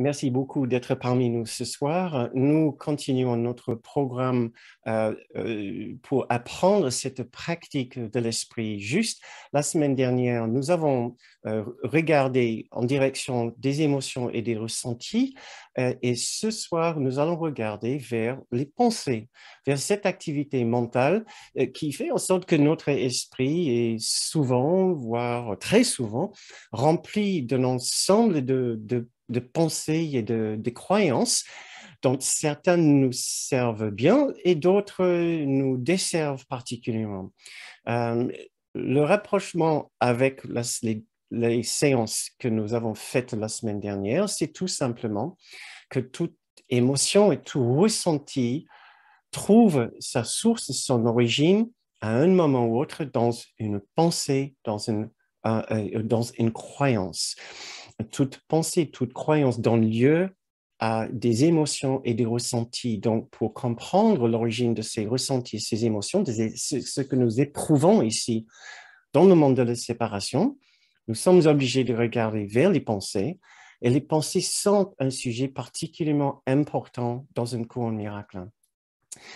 Merci beaucoup d'être parmi nous ce soir. Nous continuons notre programme pour apprendre cette pratique de l'esprit juste. La semaine dernière, nous avons regardé en direction des émotions et des ressentis. Et ce soir, nous allons regarder vers les pensées, vers cette activité mentale qui fait en sorte que notre esprit est souvent, voire très souvent, rempli d'un ensemble de pensées et de croyances, dont certaines nous servent bien et d'autres nous desservent particulièrement. Le rapprochement avec les séances que nous avons faites la semaine dernière, c'est tout simplement que toute émotion et tout ressenti trouve sa source, son origine à un moment ou autre dans une pensée, dans une croyance. Toute pensée, toute croyance donne lieu à des émotions et des ressentis. Donc, pour comprendre l'origine de ces ressentis, ces émotions, ce que nous éprouvons ici dans le monde de la séparation, nous sommes obligés de regarder vers les pensées. Et les pensées sont un sujet particulièrement important dans un cours miracle.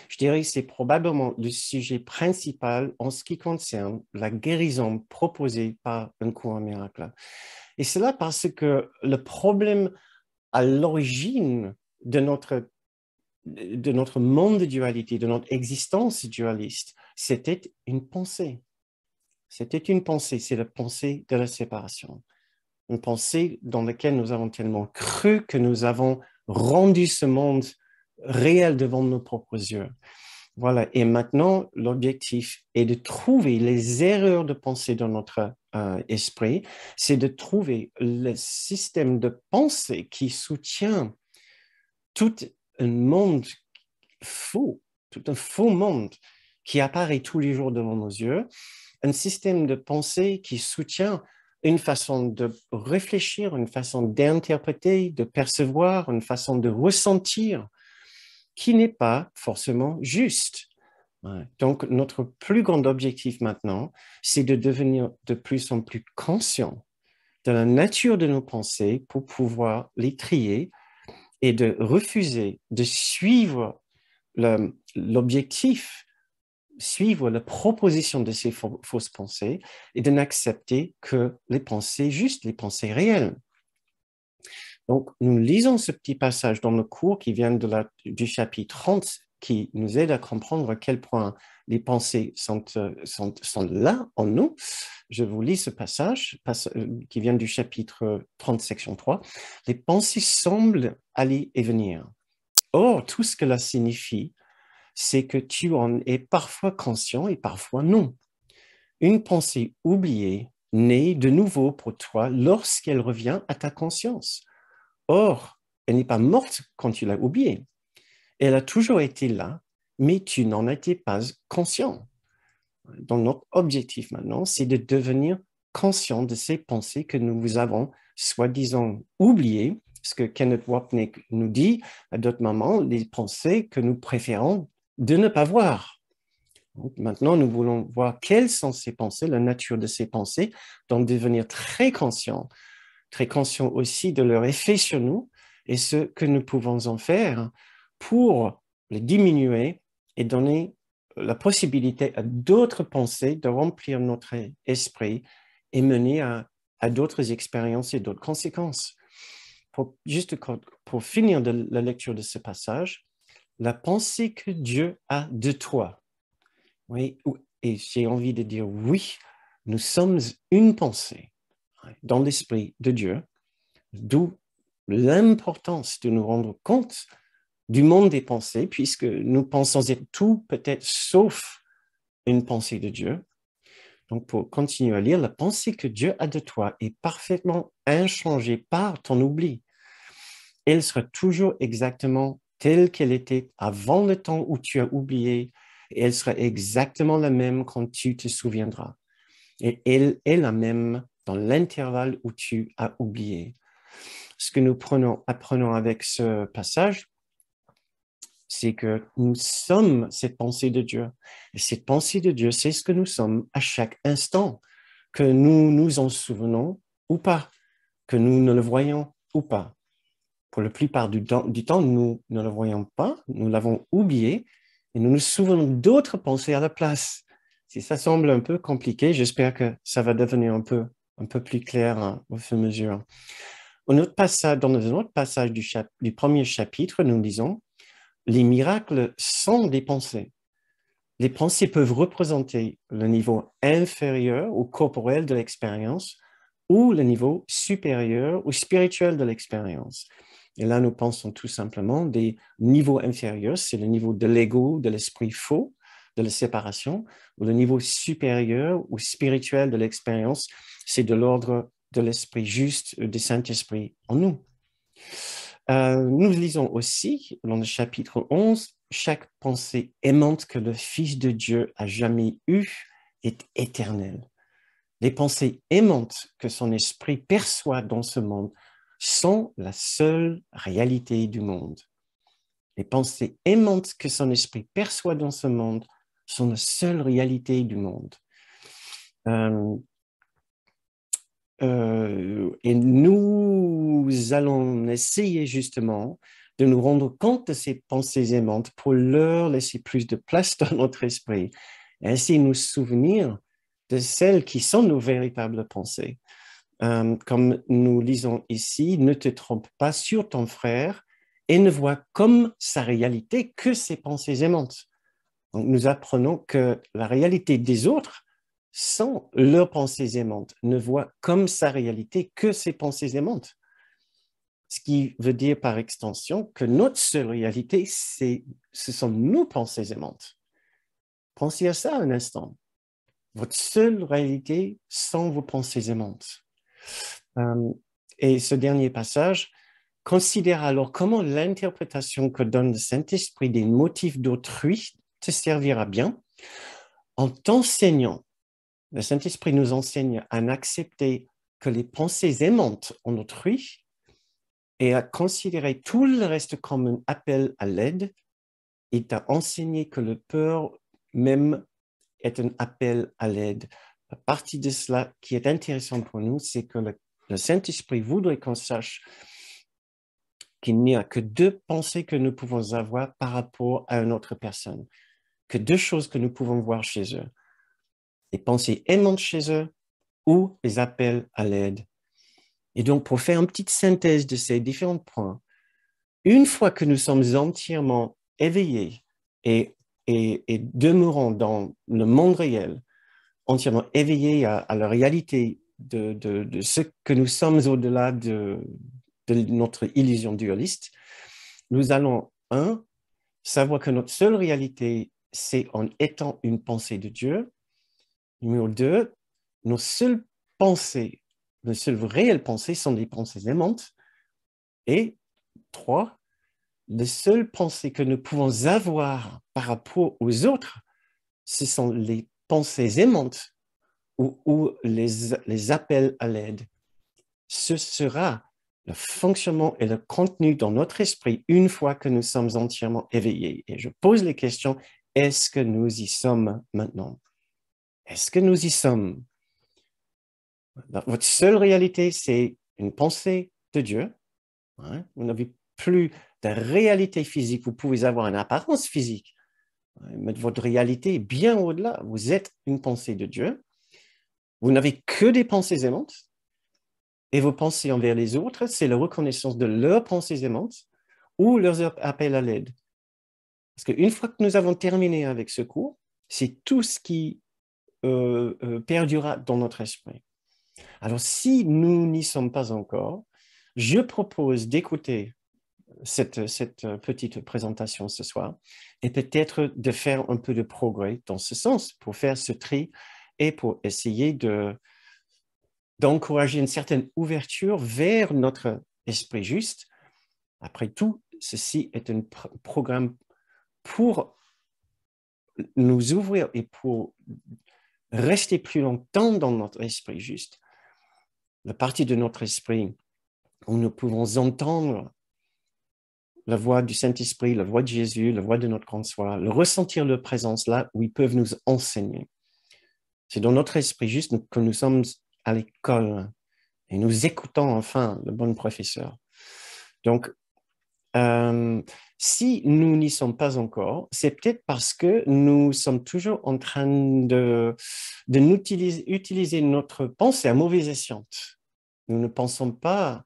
Je dirais que c'est probablement le sujet principal en ce qui concerne la guérison proposée par un cours miracle. Et cela parce que le problème à l'origine de notre monde de dualité, de notre existence dualiste, c'était une pensée. C'était une pensée, c'est la pensée de la séparation. Une pensée dans laquelle nous avons tellement cru que nous avons rendu ce monde réel devant nos propres yeux. Voilà, et maintenant, l'objectif est de trouver les erreurs de pensée dans notre esprit, c'est de trouver le système de pensée qui soutient tout un monde faux, tout un faux monde qui apparaît tous les jours devant nos yeux, un système de pensée qui soutient une façon de réfléchir, une façon d'interpréter, de percevoir, une façon de ressentir qui n'est pas forcément juste. Donc, notre plus grand objectif maintenant, c'est de devenir de plus en plus conscient de la nature de nos pensées pour pouvoir les trier et de refuser de suivre l'objectif, suivre la proposition de ces fausses pensées et de n'accepter que les pensées justes, les pensées réelles. Donc, nous lisons ce petit passage dans le cours qui vient du chapitre 30, qui nous aide à comprendre à quel point les pensées sont là en nous. Je vous lis ce passage qui vient du chapitre 30, section 3. Les pensées semblent aller et venir. Or, tout ce que cela signifie, c'est que tu en es parfois conscient et parfois non. Une pensée oubliée naît de nouveau pour toi lorsqu'elle revient à ta conscience. Or, elle n'est pas morte quand tu l'as oubliée. Elle a toujours été là, mais tu n'en étais pas conscient. Donc, notre objectif maintenant, c'est de devenir conscient de ces pensées que nous avons soi-disant oubliées, ce que Kenneth Wapnick nous dit à d'autres moments, les pensées que nous préférons de ne pas voir. Donc, maintenant, nous voulons voir quelles sont ces pensées, la nature de ces pensées, donc devenir très conscient aussi de leur effet sur nous et ce que nous pouvons en faire pour les diminuer et donner la possibilité à d'autres pensées de remplir notre esprit et mener à d'autres expériences et d'autres conséquences. Juste pour finir de la lecture de ce passage, la pensée que Dieu a de toi. Oui, et j'ai envie de dire oui, nous sommes une pensée dans l'esprit de Dieu, d'où l'importance de nous rendre compte du monde des pensées, puisque nous pensons être tout peut-être sauf une pensée de Dieu. Donc, pour continuer à lire, la pensée que Dieu a de toi est parfaitement inchangée par ton oubli. Elle sera toujours exactement telle qu'elle était avant le temps où tu as oublié, et elle sera exactement la même quand tu te souviendras. Et elle est la même dans l'intervalle où tu as oublié. Ce que nous apprenons avec ce passage, c'est que nous sommes cette pensée de Dieu. Et cette pensée de Dieu, c'est ce que nous sommes à chaque instant, que nous nous en souvenons ou pas, que nous ne le voyons ou pas. pour la plupart du temps, nous ne le voyons pas, nous l'avons oublié et nous nous souvenons d'autres pensées à la place. Si ça semble un peu compliqué, j'espère que ça va devenir un peu plus clair au fur et à mesure. Dans un autre passage du premier chapitre, nous disons, les miracles sont des pensées. Les pensées peuvent représenter le niveau inférieur ou corporel de l'expérience ou le niveau supérieur ou spirituel de l'expérience. Et là, nous pensons tout simplement des niveaux inférieurs, c'est le niveau de l'ego, de l'esprit faux, de la séparation, ou le niveau supérieur ou spirituel de l'expérience, c'est de l'ordre de l'esprit juste, du Saint-Esprit en nous. Nous lisons aussi, dans le chapitre 11, chaque pensée aimante que le Fils de Dieu a jamais eue est éternelle. Les pensées aimantes que son esprit perçoit dans ce monde sont la seule réalité du monde. Les pensées aimantes que son esprit perçoit dans ce monde sont la seule réalité du monde. Et nous allons essayer justement de nous rendre compte de ces pensées aimantes pour leur laisser plus de place dans notre esprit et ainsi nous souvenir de celles qui sont nos véritables pensées. Comme nous lisons ici, ne te trompe pas sur ton frère et ne vois comme sa réalité que ses pensées aimantes. Donc, nous apprenons que la réalité des autres sont leurs pensées aimantes, ne voit comme sa réalité que ses pensées aimantes. Ce qui veut dire par extension que notre seule réalité, ce sont nos pensées aimantes. Pensez à ça un instant. Votre seule réalité sont vos pensées aimantes. Et ce dernier passage considère alors comment l'interprétation que donne le Saint-Esprit des motifs d'autrui te servira bien en t'enseignant. Le Saint-Esprit nous enseigne à accepter que les pensées aimantes en autrui et à considérer tout le reste comme un appel à l'aide et t'a enseigné que le peur même est un appel à l'aide. La partie de cela qui est intéressante pour nous, c'est que le Saint-Esprit voudrait qu'on sache qu'il n'y a que deux pensées que nous pouvons avoir par rapport à une autre personne, que deux choses que nous pouvons voir chez eux. Les pensées aimantes chez eux ou les appels à l'aide. Et donc, pour faire une petite synthèse de ces différents points, une fois que nous sommes entièrement éveillés et demeurons dans le monde réel, entièrement éveillés à la réalité de ce que nous sommes au-delà de notre illusion dualiste, nous allons, savoir que notre seule réalité, c'est en étant une pensée de Dieu. Numéro 2, nos seules pensées, nos seules réelles pensées sont des pensées aimantes. Et 3, les seules pensées que nous pouvons avoir par rapport aux autres, ce sont les pensées aimantes ou les appels à l'aide. Ce sera le fonctionnement et le contenu dans notre esprit une fois que nous sommes entièrement éveillés. Et je pose les questions, est-ce que nous y sommes maintenant? Est-ce que nous y sommes? Votre seule réalité, c'est une pensée de Dieu. Hein? Vous n'avez plus de réalité physique. Vous pouvez avoir une apparence physique, mais votre réalité est bien au-delà. Vous êtes une pensée de Dieu. Vous n'avez que des pensées aimantes. Et vos pensées envers les autres, c'est la reconnaissance de leurs pensées aimantes ou leurs appels à l'aide. Parce qu'une fois que nous avons terminé avec ce cours, c'est tout ce qui perdurera dans notre esprit. Alors, si nous n'y sommes pas encore, je propose d'écouter cette petite présentation ce soir et peut-être de faire un peu de progrès dans ce sens pour faire ce tri et pour essayer d'encourager une certaine ouverture vers notre esprit juste. Après tout, ceci est un programme pour nous ouvrir et pour rester plus longtemps dans notre esprit juste. La partie de notre esprit où nous pouvons entendre la voix du Saint-Esprit, la voix de Jésus, la voix de notre grand soi, le ressentir leur présence là où ils peuvent nous enseigner. C'est dans notre esprit juste que nous sommes à l'école et nous écoutons enfin le bon professeur. Donc, Si nous n'y sommes pas encore, c'est peut-être parce que nous sommes toujours en train utiliser notre pensée à mauvais escient. Nous ne pensons pas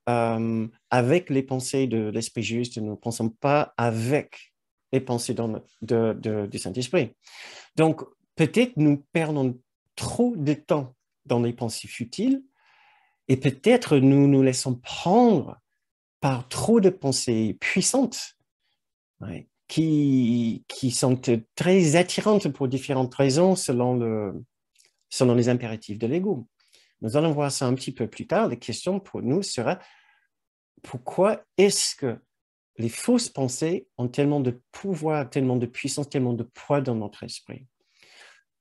avec les pensées de l'Esprit juste, nous ne pensons pas avec les pensées du Saint-Esprit. Donc, peut-être nous perdons trop de temps dans les pensées futiles et peut-être nous nous laissons prendre par trop de pensées puissantes, ouais, qui sont très attirantes pour différentes raisons selon les impératifs de l'ego. Nous allons voir ça un petit peu plus tard. La question pour nous sera pourquoi est-ce que les fausses pensées ont tellement de pouvoir, tellement de puissance, tellement de poids dans notre esprit?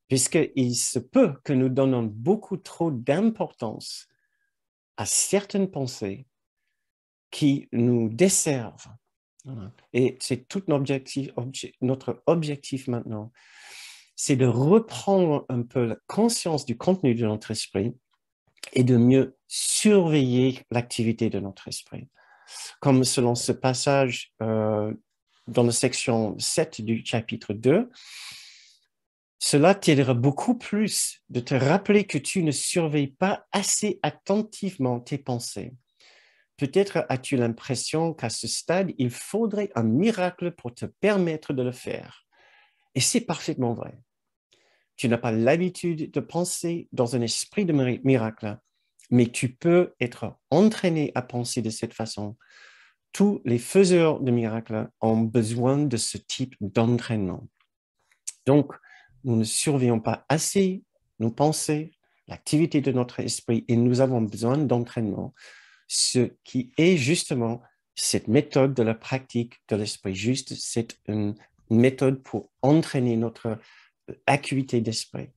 Puisqu'il se peut que nous donnons beaucoup trop d'importance à certaines pensées qui nous desservent. Voilà. Et c'est tout notre objectif maintenant, c'est de reprendre un peu la conscience du contenu de notre esprit et de mieux surveiller l'activité de notre esprit. Comme selon ce passage dans la section 7 du chapitre 2, cela t'aidera beaucoup plus de te rappeler que tu ne surveilles pas assez attentivement tes pensées. Peut-être as-tu l'impression qu'à ce stade, il faudrait un miracle pour te permettre de le faire. Et c'est parfaitement vrai. Tu n'as pas l'habitude de penser dans un esprit de miracle, mais tu peux être entraîné à penser de cette façon. Tous les faiseurs de miracles ont besoin de ce type d'entraînement. Donc, nous ne surveillons pas assez nos pensées, l'activité de notre esprit, et nous avons besoin d'entraînement, ce qui est justement cette méthode de la pratique de l'esprit juste. C'est une méthode pour entraîner notre acuité d'esprit.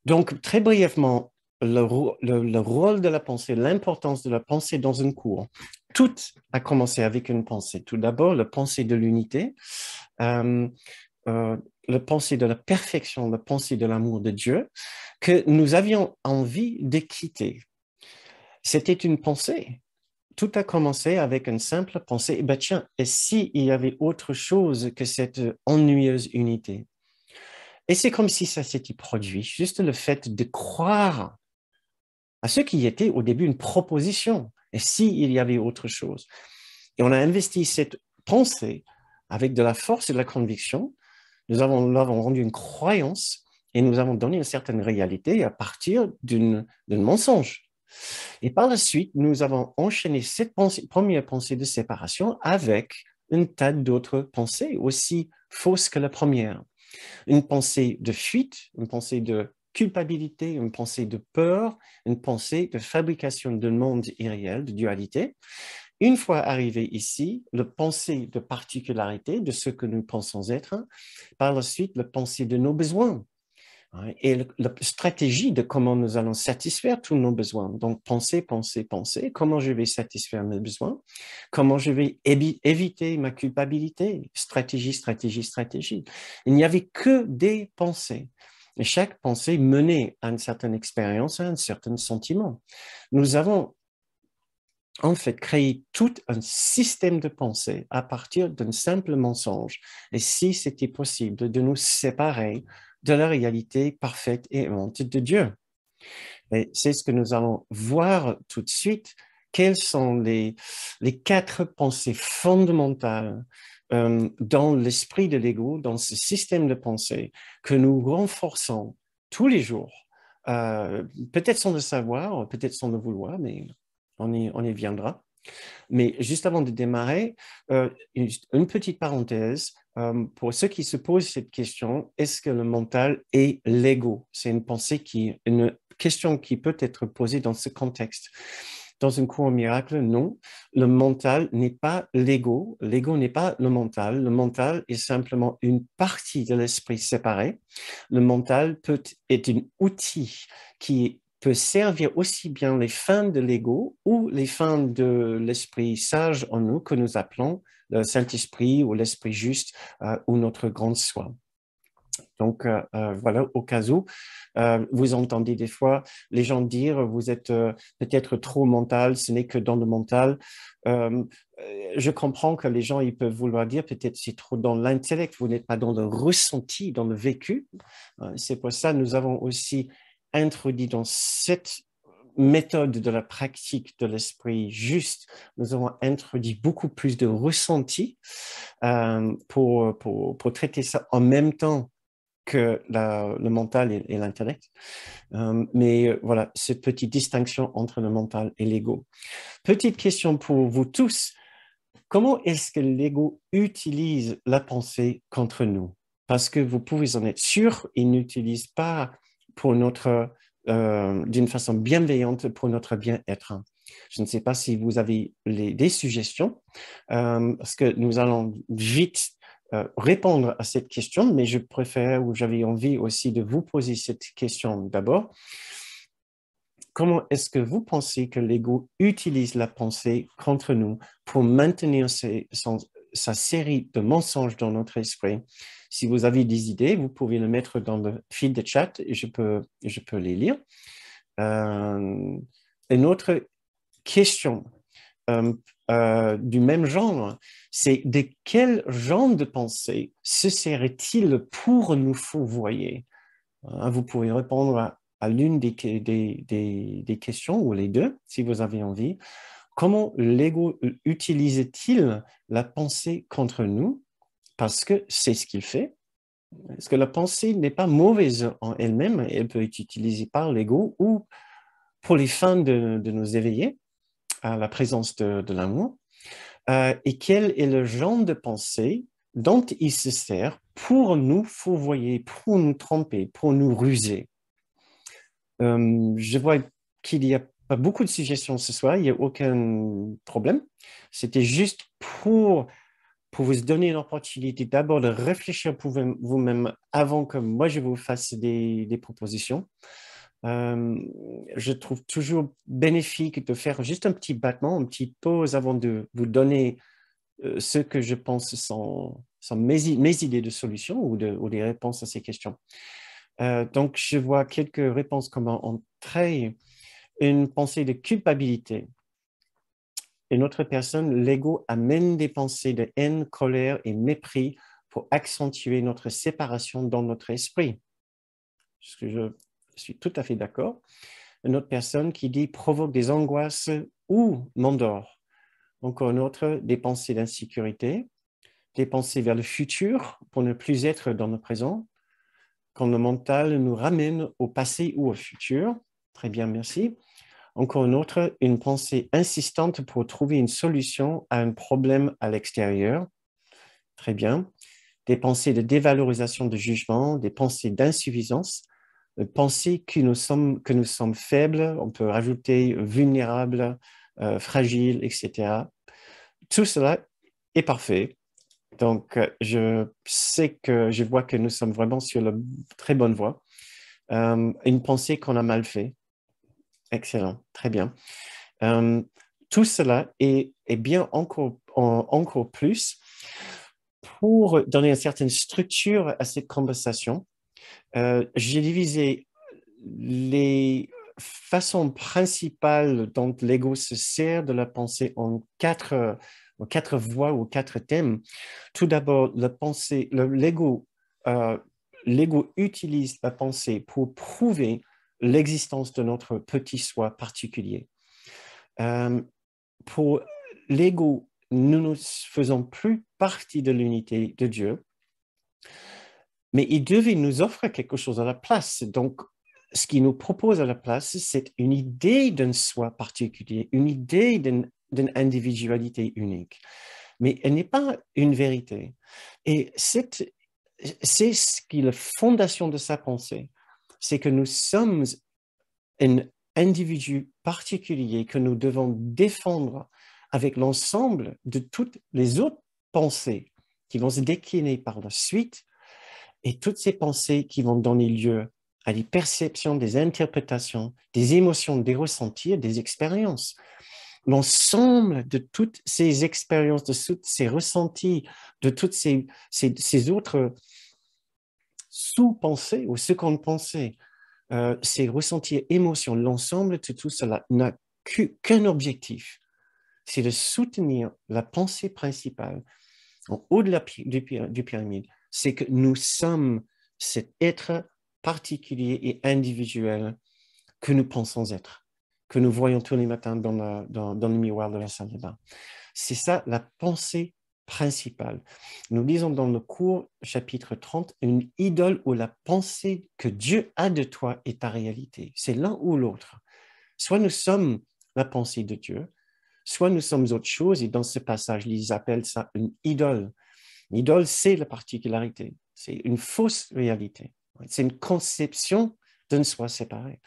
Donc, très brièvement, le rôle de la pensée, l'importance de la pensée dans un cours. Tout a commencé avec une pensée. Tout d'abord, la pensée de l'unité, la pensée de la perfection, la pensée de l'amour de Dieu, que nous avions envie de quitter. C'était une pensée. Tout a commencé avec une simple pensée. Eh bien, tiens, et s'il y avait autre chose que cette ennuyeuse unité? Et c'est comme si ça s'était produit, juste le fait de croire à ce qui était au début une proposition. Et s'il y avait autre chose? Et on a investi cette pensée avec de la force et de la conviction. Nous l'avons rendu une croyance et nous avons donné une certaine réalité à partir d'un mensonge. Et par la suite, nous avons enchaîné cette première pensée de séparation avec un tas d'autres pensées aussi fausses que la première. Une pensée de fuite, une pensée de culpabilité, une pensée de peur, une pensée de fabrication d'un monde irréel, de dualité. Une fois arrivé ici, la pensée de particularité de ce que nous pensons être, par la suite, la pensée de nos besoins. Et la stratégie de comment nous allons satisfaire tous nos besoins. Donc, penser, penser, penser. Comment je vais satisfaire mes besoins? Comment je vais éviter ma culpabilité? Stratégie, stratégie, stratégie. Il n'y avait que des pensées. Et chaque pensée menait à une certaine expérience, à un certain sentiment. Nous avons en fait créé tout un système de pensée à partir d'un simple mensonge. Et si c'était possible de nous séparer de la réalité parfaite et aimante de Dieu. Et c'est ce que nous allons voir tout de suite. Quelles sont les 4 pensées fondamentales dans l'esprit de l'ego, dans ce système de pensée que nous renforçons tous les jours, peut-être sans le savoir, peut-être sans le vouloir, mais on y viendra. Mais juste avant de démarrer, une petite parenthèse. Pour ceux qui se posent cette question, est-ce que le mental est l'ego? C'est une question qui peut être posée dans ce contexte. Dans un cours miracle, non. Le mental n'est pas l'ego. L'ego n'est pas le mental. Le mental est simplement une partie de l'esprit séparé. Le mental est un outil qui peut servir aussi bien les fins de l'ego ou les fins de l'esprit sage en nous que nous appelons le Saint-Esprit ou l'Esprit juste ou notre grande soi. Donc, voilà, au cas où, vous entendez des fois les gens dire, vous êtes peut-être trop mental, ce n'est que dans le mental. Euh, je comprends que les gens, ils peuvent vouloir dire, peut-être c'est trop dans l'intellect, vous n'êtes pas dans le ressenti, dans le vécu. C'est pour ça que nous avons aussi introduit dans cette méthode de la pratique de l'esprit juste, nous avons introduit beaucoup plus de ressenti pour traiter ça en même temps que le mental et l'intellect. Mais voilà, cette petite distinction entre le mental et l'ego. Petite question pour vous tous. Comment est-ce que l'ego utilise la pensée contre nous? Parce que vous pouvez en être sûr, il n'utilise pas pour d'une façon bienveillante pour notre bien-être. Je ne sais pas si vous avez des suggestions, parce que nous allons vite répondre à cette question, mais je préfère ou j'avais envie aussi de vous poser cette question d'abord. Comment est-ce que vous pensez que l'ego utilise la pensée contre nous pour maintenir sa série de mensonges dans notre esprit? Si vous avez des idées, vous pouvez le mettre dans le fil de chat et je peux les lire. Une autre question du même genre, c'est de quel genre de pensée se serait-il pour nous fourvoyer? Vous pouvez répondre à l'une des questions ou les deux, si vous avez envie. Comment l'ego utilise-t-il la pensée contre nous? Parce que c'est ce qu'il fait. Parce que la pensée n'est pas mauvaise en elle-même, elle peut être utilisée par l'ego ou pour les fins de nous éveiller à la présence de l'amour. Et quel est le genre de pensée dont il se sert pour nous fourvoyer, pour nous tromper, pour nous ruser? Je vois qu'il n'y a pas beaucoup de suggestions ce soir, il n'y a aucun problème. C'était juste pour vous donner l'opportunité d'abord de réfléchir pour vous-même avant que moi je vous fasse des propositions. Je trouve toujours bénéfique de faire juste un petit battement, une petite pause avant de vous donner ce que je pense sont mes idées de solutions ou des réponses à ces questions. Donc, je vois quelques réponses comme entrée, une pensée de culpabilité. Une autre personne, l'ego amène des pensées de haine, colère et mépris pour accentuer notre séparation dans notre esprit. Ce que je suis tout à fait d'accord. Une autre personne qui dit provoque des angoisses ou m'endort. Encore une autre, des pensées d'insécurité, des pensées vers le futur pour ne plus être dans le présent, quand le mental nous ramène au passé ou au futur. Très bien, merci. Encore une autre, une pensée insistante pour trouver une solution à un problème à l'extérieur. Très bien. Des pensées de dévalorisation de jugement, des pensées d'insuffisance, penser que nous sommes faibles, on peut rajouter vulnérables, fragiles, etc. Tout cela est parfait. Donc, je vois que nous sommes vraiment sur la très bonne voie. Une pensée qu'on a mal fait. Excellent, très bien. Tout cela est bien encore plus pour donner une certaine structure à cette conversation. J'ai divisé les façons principales dont l'ego se sert de la pensée en quatre voies ou quatre thèmes. Tout d'abord, l'ego utilise la pensée pour prouver l'existence de notre petit soi particulier. Pour l'ego, nous ne faisons plus partie de l'unité de Dieu, mais il devait nous offrir quelque chose à la place. Donc, ce qu'il nous propose à la place, c'est une idée d'un soi particulier, une idée d'une individualité unique. Mais elle n'est pas une vérité. Et c'est ce qui est la fondation de sa pensée. C'est que nous sommes un individu particulier que nous devons défendre avec l'ensemble de toutes les autres pensées qui vont se décliner par la suite et toutes ces pensées qui vont donner lieu à des perceptions, des interprétations, des émotions, des ressentis, des expériences. L'ensemble de toutes ces expériences, de tous ces ressentis, de toutes ces autres sous-pensées ou ce qu'on pensait, ces ressentis, émotions, l'ensemble de tout cela n'a qu'un objectif, c'est de soutenir la pensée principale en haut de du pyramide, c'est que nous sommes cet être particulier et individuel que nous pensons être, que nous voyons tous les matins dans le miroir de la salle de bain. C'est ça la pensée principale. Nous lisons dans le cours chapitre 30, une idole où la pensée que Dieu a de toi est ta réalité. C'est l'un ou l'autre. Soit nous sommes la pensée de Dieu, soit nous sommes autre chose, et dans ce passage, ils appellent ça une idole. Une idole, c'est la particularité, c'est une fausse réalité. C'est une conception d'un soi séparé.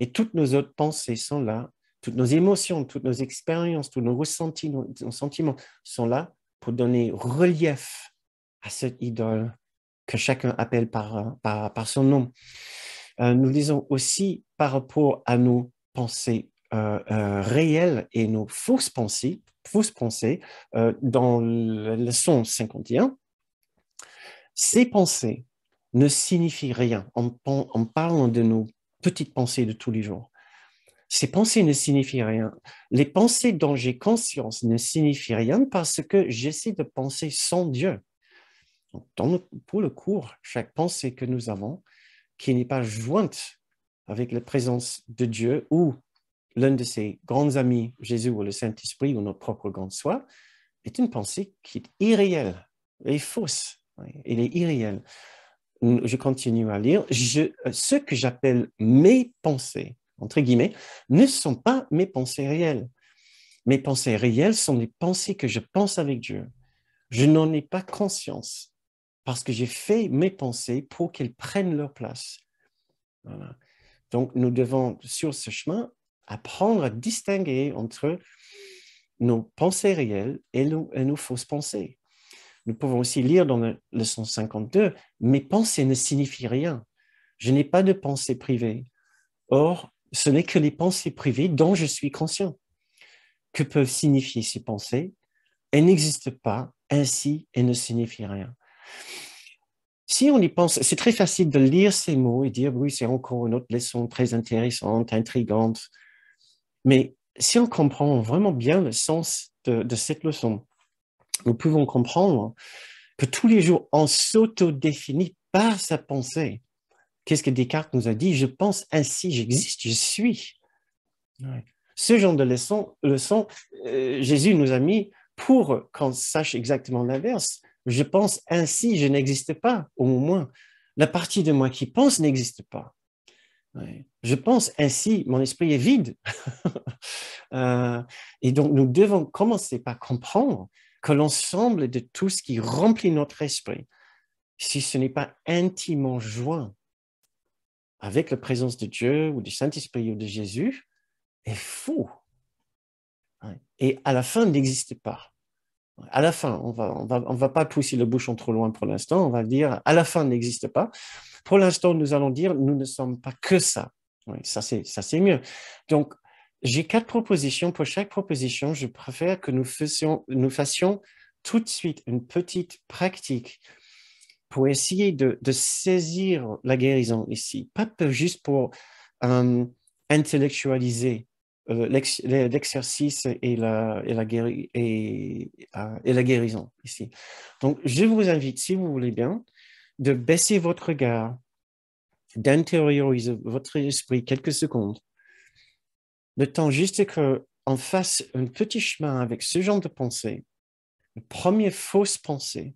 Et toutes nos autres pensées sont là, toutes nos émotions, toutes nos expériences, tous nos ressentis, nos sentiments sont là pour donner relief à cette idole que chacun appelle par son nom. Nous lisons aussi par rapport à nos pensées réelles et nos fausses pensées dans la leçon 51. Ces pensées ne signifient rien en parlant de nos petites pensées de tous les jours. Ces pensées ne signifient rien. Les pensées dont j'ai conscience ne signifient rien parce que j'essaie de penser sans Dieu. Pour le cours, chaque pensée que nous avons, qui n'est pas jointe avec la présence de Dieu ou l'un de ses grands amis, Jésus ou le Saint-Esprit ou notre propre grand soi, est une pensée qui est irréelle et fausse. Elle est irréelle. Je continue à lire. Ce que j'appelle mes pensées, entre guillemets, ne sont pas mes pensées réelles. Mes pensées réelles sont les pensées que je pense avec Dieu. Je n'en ai pas conscience parce que j'ai fait mes pensées pour qu'elles prennent leur place. Voilà. Donc, nous devons, sur ce chemin, apprendre à distinguer entre nos pensées réelles et nos fausses pensées. Nous pouvons aussi lire dans la leçon 52, « Mes pensées ne signifient rien. Je n'ai pas de pensées privées. Or, ce n'est que les pensées privées dont je suis conscient. Que peuvent signifier ces pensées? Elles n'existent pas, ainsi elles ne signifient rien. » Si on y pense, c'est très facile de lire ces mots et dire, oui, c'est encore une autre leçon très intéressante, intrigante. Mais si on comprend vraiment bien le sens de cette leçon, nous pouvons comprendre que tous les jours, on s'autodéfinit par sa pensée. Qu'est-ce que Descartes nous a dit? Je pense ainsi, j'existe, je suis. Ouais. Ce genre de leçon, Jésus nous a mis pour qu'on sache exactement l'inverse. Je pense ainsi, je n'existe pas, au moins. La partie de moi qui pense n'existe pas. Ouais. Je pense ainsi, mon esprit est vide. Et donc, nous devons commencer par comprendre que l'ensemble de tout ce qui remplit notre esprit, si ce n'est pas intimement joint avec la présence de Dieu ou du Saint-Esprit ou de Jésus, est faux. Et à la fin, n'existe pas. À la fin, on va pas pousser le bouchon trop loin pour l'instant, on va dire à la fin n'existe pas. Pour l'instant, nous allons dire nous ne sommes pas que ça. Oui, ça c'est mieux. Donc, j'ai 4 propositions. Pour chaque proposition, je préfère que nous fassions tout de suite une petite pratique pour essayer de saisir la guérison ici. Pas juste pour intellectualiser l'exercice et la guérison ici. Donc, je vous invite, si vous voulez bien, de baisser votre regard, d'intérioriser votre esprit quelques secondes, le temps juste qu'on fasse un petit chemin avec ce genre de pensée, la première fausse pensée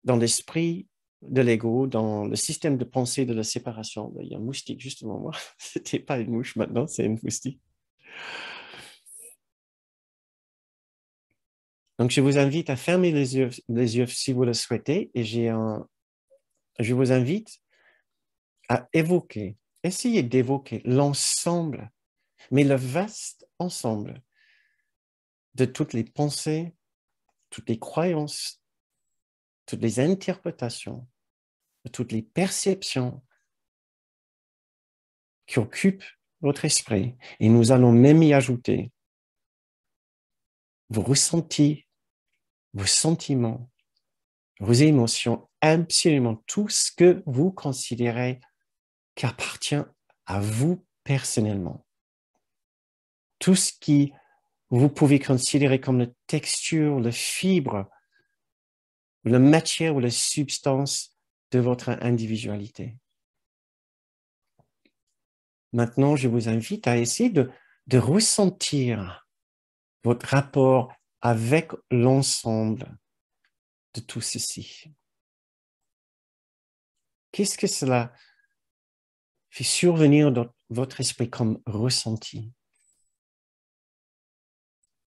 dans l'esprit de l'ego, dans le système de pensée de la séparation. Il y a un moustique juste devant moi. C'était pas une mouche maintenant, c'est une moustique. Donc, je vous invite à fermer les yeux si vous le souhaitez et je vous invite à évoquer, essayer d'évoquer l'ensemble, mais le vaste ensemble de toutes les pensées, toutes les croyances, toutes les interprétations, de toutes les perceptions qui occupent votre esprit. Et nous allons même y ajouter vos ressentis, vos sentiments, vos émotions absolument tout ce que vous considérez qui appartient à vous personnellement. Tout ce qui vous pouvez considérer comme la texture, la fibre, la matière ou la substance de votre individualité. Maintenant, je vous invite à essayer de ressentir votre rapport avec l'ensemble de tout ceci. Qu'est-ce que cela fait survenir dans votre esprit comme ressenti?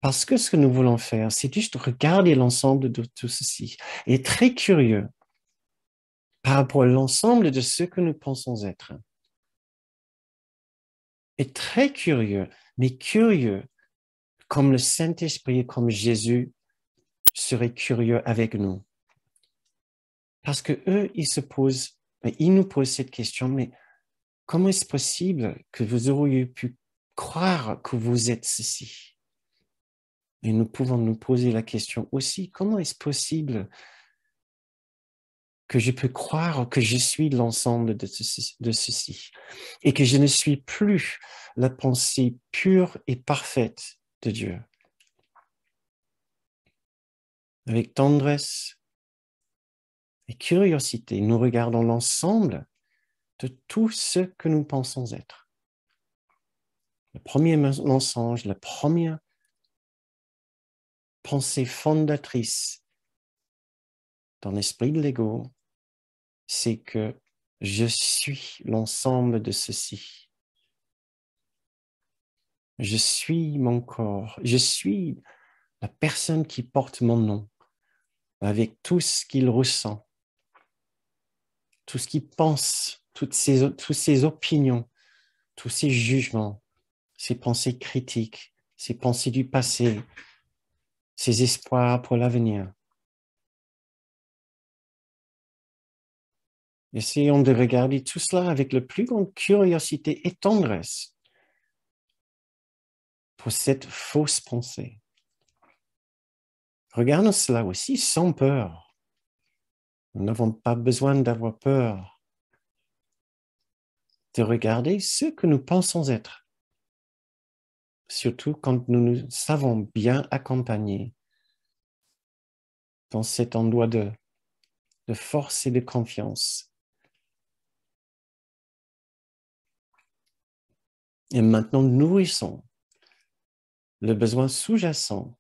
Parce que ce que nous voulons faire, c'est juste regarder l'ensemble de tout ceci et être très curieux par rapport à l'ensemble de ce que nous pensons être. Et très curieux, mais curieux, comme le Saint-Esprit et comme Jésus seraient curieux avec nous. Parce que eux, ils nous posent cette question, mais comment est-ce possible que vous auriez pu croire que vous êtes ceci? Et nous pouvons nous poser la question aussi, comment est-ce possible que je peux croire que je suis l'ensemble de ceci et que je ne suis plus la pensée pure et parfaite de Dieu? Avec tendresse et curiosité, nous regardons l'ensemble de tout ce que nous pensons être. Le premier mensonge, la première pensée fondatrice dans l'esprit de l'ego, c'est que je suis l'ensemble de ceci. Je suis mon corps, je suis la personne qui porte mon nom, avec tout ce qu'il ressent, tout ce qu'il pense, toutes ses opinions, tous ses jugements, ses pensées critiques, ses pensées du passé, ses espoirs pour l'avenir. Essayons de regarder tout cela avec la plus grande curiosité et tendresse pour cette fausse pensée. Regardons cela aussi sans peur. Nous n'avons pas besoin d'avoir peur de regarder ce que nous pensons être, surtout quand nous nous savons bien accompagnés dans cet endroit de force et de confiance. Et maintenant, nourrissons le besoin sous-jacent,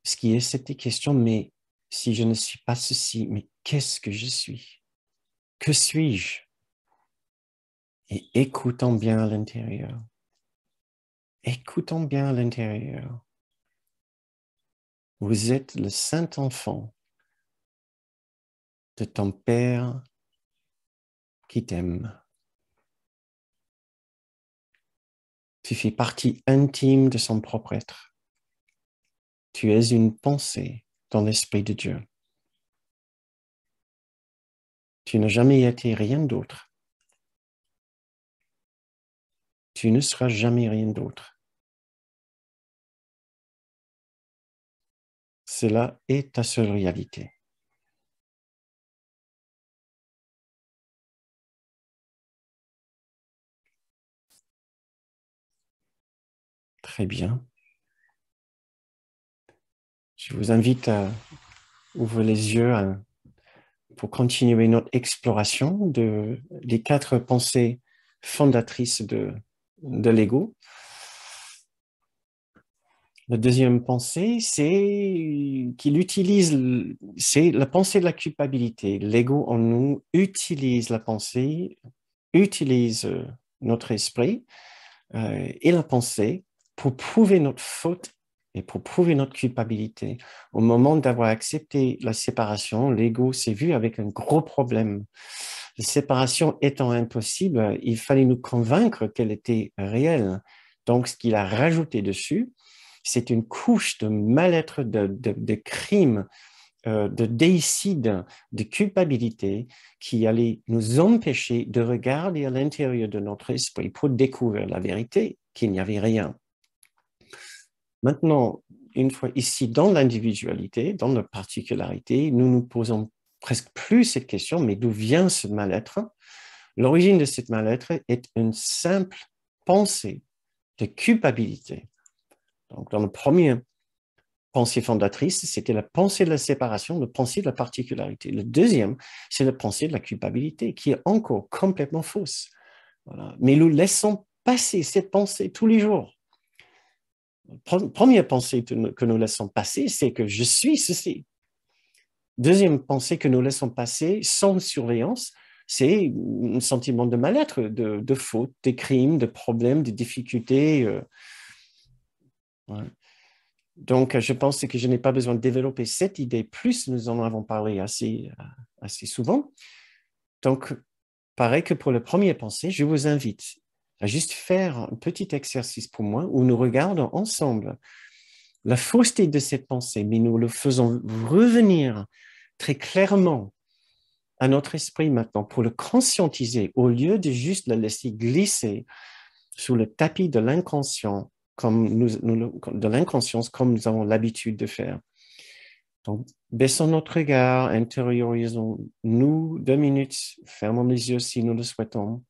ce qui est cette question, mais si je ne suis pas ceci, mais qu'est-ce que je suis? Que suis-je? Et écoutons bien à l'intérieur. Écoutons bien à l'intérieur. Vous êtes le saint enfant de ton Père qui t'aime. Tu fais partie intime de son propre être. Tu es une pensée dans l'Esprit de Dieu. Tu n'as jamais été rien d'autre. Tu ne seras jamais rien d'autre. Cela est ta seule réalité. Très bien. Je vous invite à ouvrir les yeux pour continuer notre exploration des 4 pensées fondatrices de l'ego. La deuxième pensée, c'est la pensée de la culpabilité. L'ego en nous utilise la pensée, utilise notre esprit et la pensée pour prouver notre faute et pour prouver notre culpabilité. Au moment d'avoir accepté la séparation, l'ego s'est vu avec un gros problème. La séparation étant impossible, il fallait nous convaincre qu'elle était réelle. Donc, ce qu'il a rajouté dessus, c'est une couche de mal-être, de crime, de déicide, de culpabilité qui allait nous empêcher de regarder à l'intérieur de notre esprit pour découvrir la vérité, qu'il n'y avait rien. Maintenant, une fois ici dans l'individualité, dans la particularité, nous nous posons presque plus cette question, mais d'où vient ce mal-être? L'origine de cette mal-être est une simple pensée de culpabilité. Donc, dans le premier pensée fondatrice, c'était la pensée de la séparation, la pensée de la particularité. Le deuxième, c'est la pensée de la culpabilité, qui est encore complètement fausse. Voilà. Mais nous laissons passer cette pensée tous les jours. Première pensée que nous laissons passer, c'est que je suis ceci. Deuxième pensée que nous laissons passer sans surveillance, c'est un sentiment de mal-être, de faute, de crimes, de problèmes, de difficultés. Ouais. Donc, je pense que je n'ai pas besoin de développer cette idée, plus nous en avons parlé assez souvent. Donc, pareil que pour la première pensée, je vous invite à juste faire un petit exercice pour moi où nous regardons ensemble la fausseté de cette pensée, mais nous le faisons revenir très clairement à notre esprit maintenant pour le conscientiser au lieu de juste le laisser glisser sous le tapis de l'inconscient, de l'inconscience comme nous avons l'habitude de faire. Donc, baissons notre regard, intériorisons-nous 2 minutes, fermons les yeux si nous le souhaitons.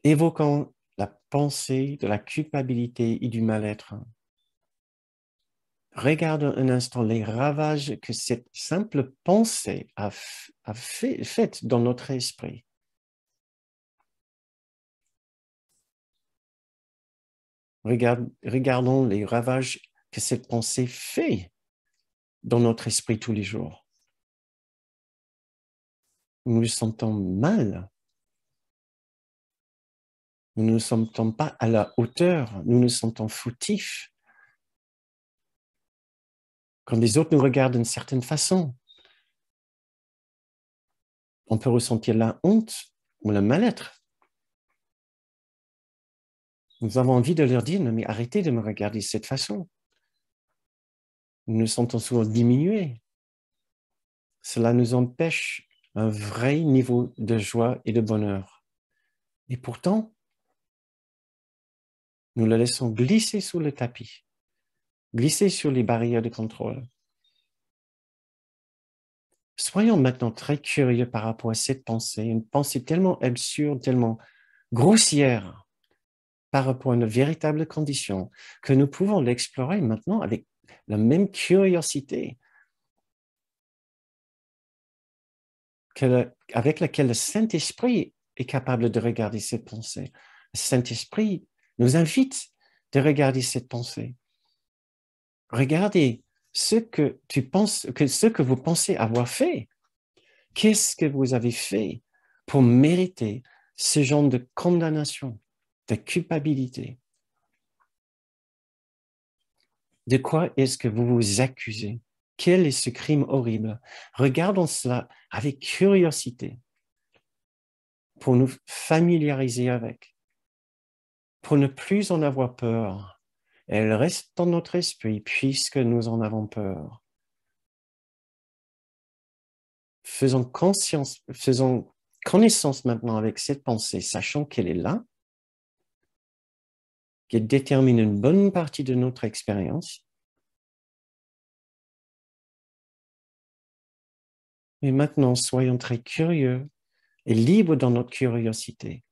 Évoquons la pensée de la culpabilité et du mal-être. Regardons un instant les ravages que cette simple pensée a fait dans notre esprit. Regardons les ravages que cette pensée fait dans notre esprit tous les jours. Nous nous sentons mal. Nous ne nous sentons pas à la hauteur. Nous nous sentons fautifs. Quand les autres nous regardent d'une certaine façon, on peut ressentir la honte ou le mal-être. Nous avons envie de leur dire, non, mais arrêtez de me regarder de cette façon. Nous nous sentons souvent diminués. Cela nous empêche un vrai niveau de joie et de bonheur. Et pourtant, nous le laissons glisser sous le tapis, glisser sur les barrières de contrôle. Soyons maintenant très curieux par rapport à cette pensée, une pensée tellement absurde, tellement grossière par rapport à une véritable condition, que nous pouvons l'explorer maintenant avec la même curiosité avec laquelle le Saint-Esprit est capable de regarder cette pensée. Le Saint-Esprit nous invite de regarder cette pensée. Regardez ce que vous pensez avoir fait. Qu'est-ce que vous avez fait pour mériter ce genre de condamnation, de culpabilité? De quoi est-ce que vous vous accusez? Quel est ce crime horrible? Regardons cela avec curiosité pour nous familiariser avec, pour ne plus en avoir peur. Elle reste dans notre esprit puisque nous en avons peur. Faisons connaissance maintenant avec cette pensée, sachant qu'elle est là, qu'elle détermine une bonne partie de notre expérience. Et maintenant, soyons très curieux et libres dans notre curiosité.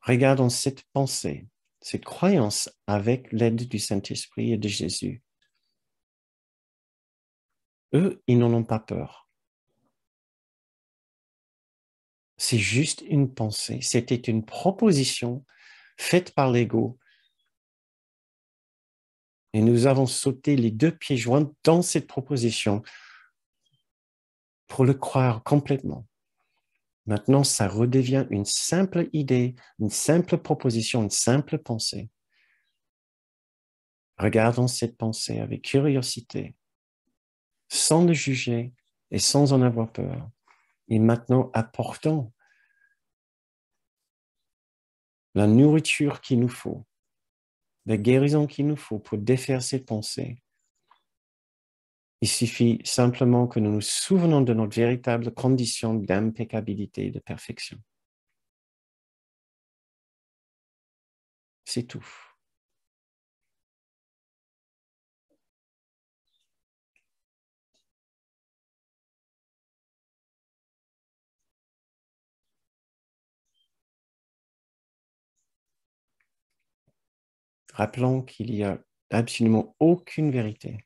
Regardons cette pensée, cette croyance avec l'aide du Saint-Esprit et de Jésus. Eux, ils n'en ont pas peur. C'est juste une pensée. C'était une proposition faite par l'ego. Et nous avons sauté les 2 pieds joints dans cette proposition pour le croire complètement. Maintenant, ça redevient une simple idée, une simple proposition, une simple pensée. Regardons cette pensée avec curiosité, sans le juger et sans en avoir peur. Et maintenant, apportons la nourriture qu'il nous faut, la guérison qu'il nous faut pour défaire cette pensée. Il suffit simplement que nous nous souvenons de notre véritable condition d'impeccabilité et de perfection. C'est tout. Rappelons qu'il n'y a absolument aucune vérité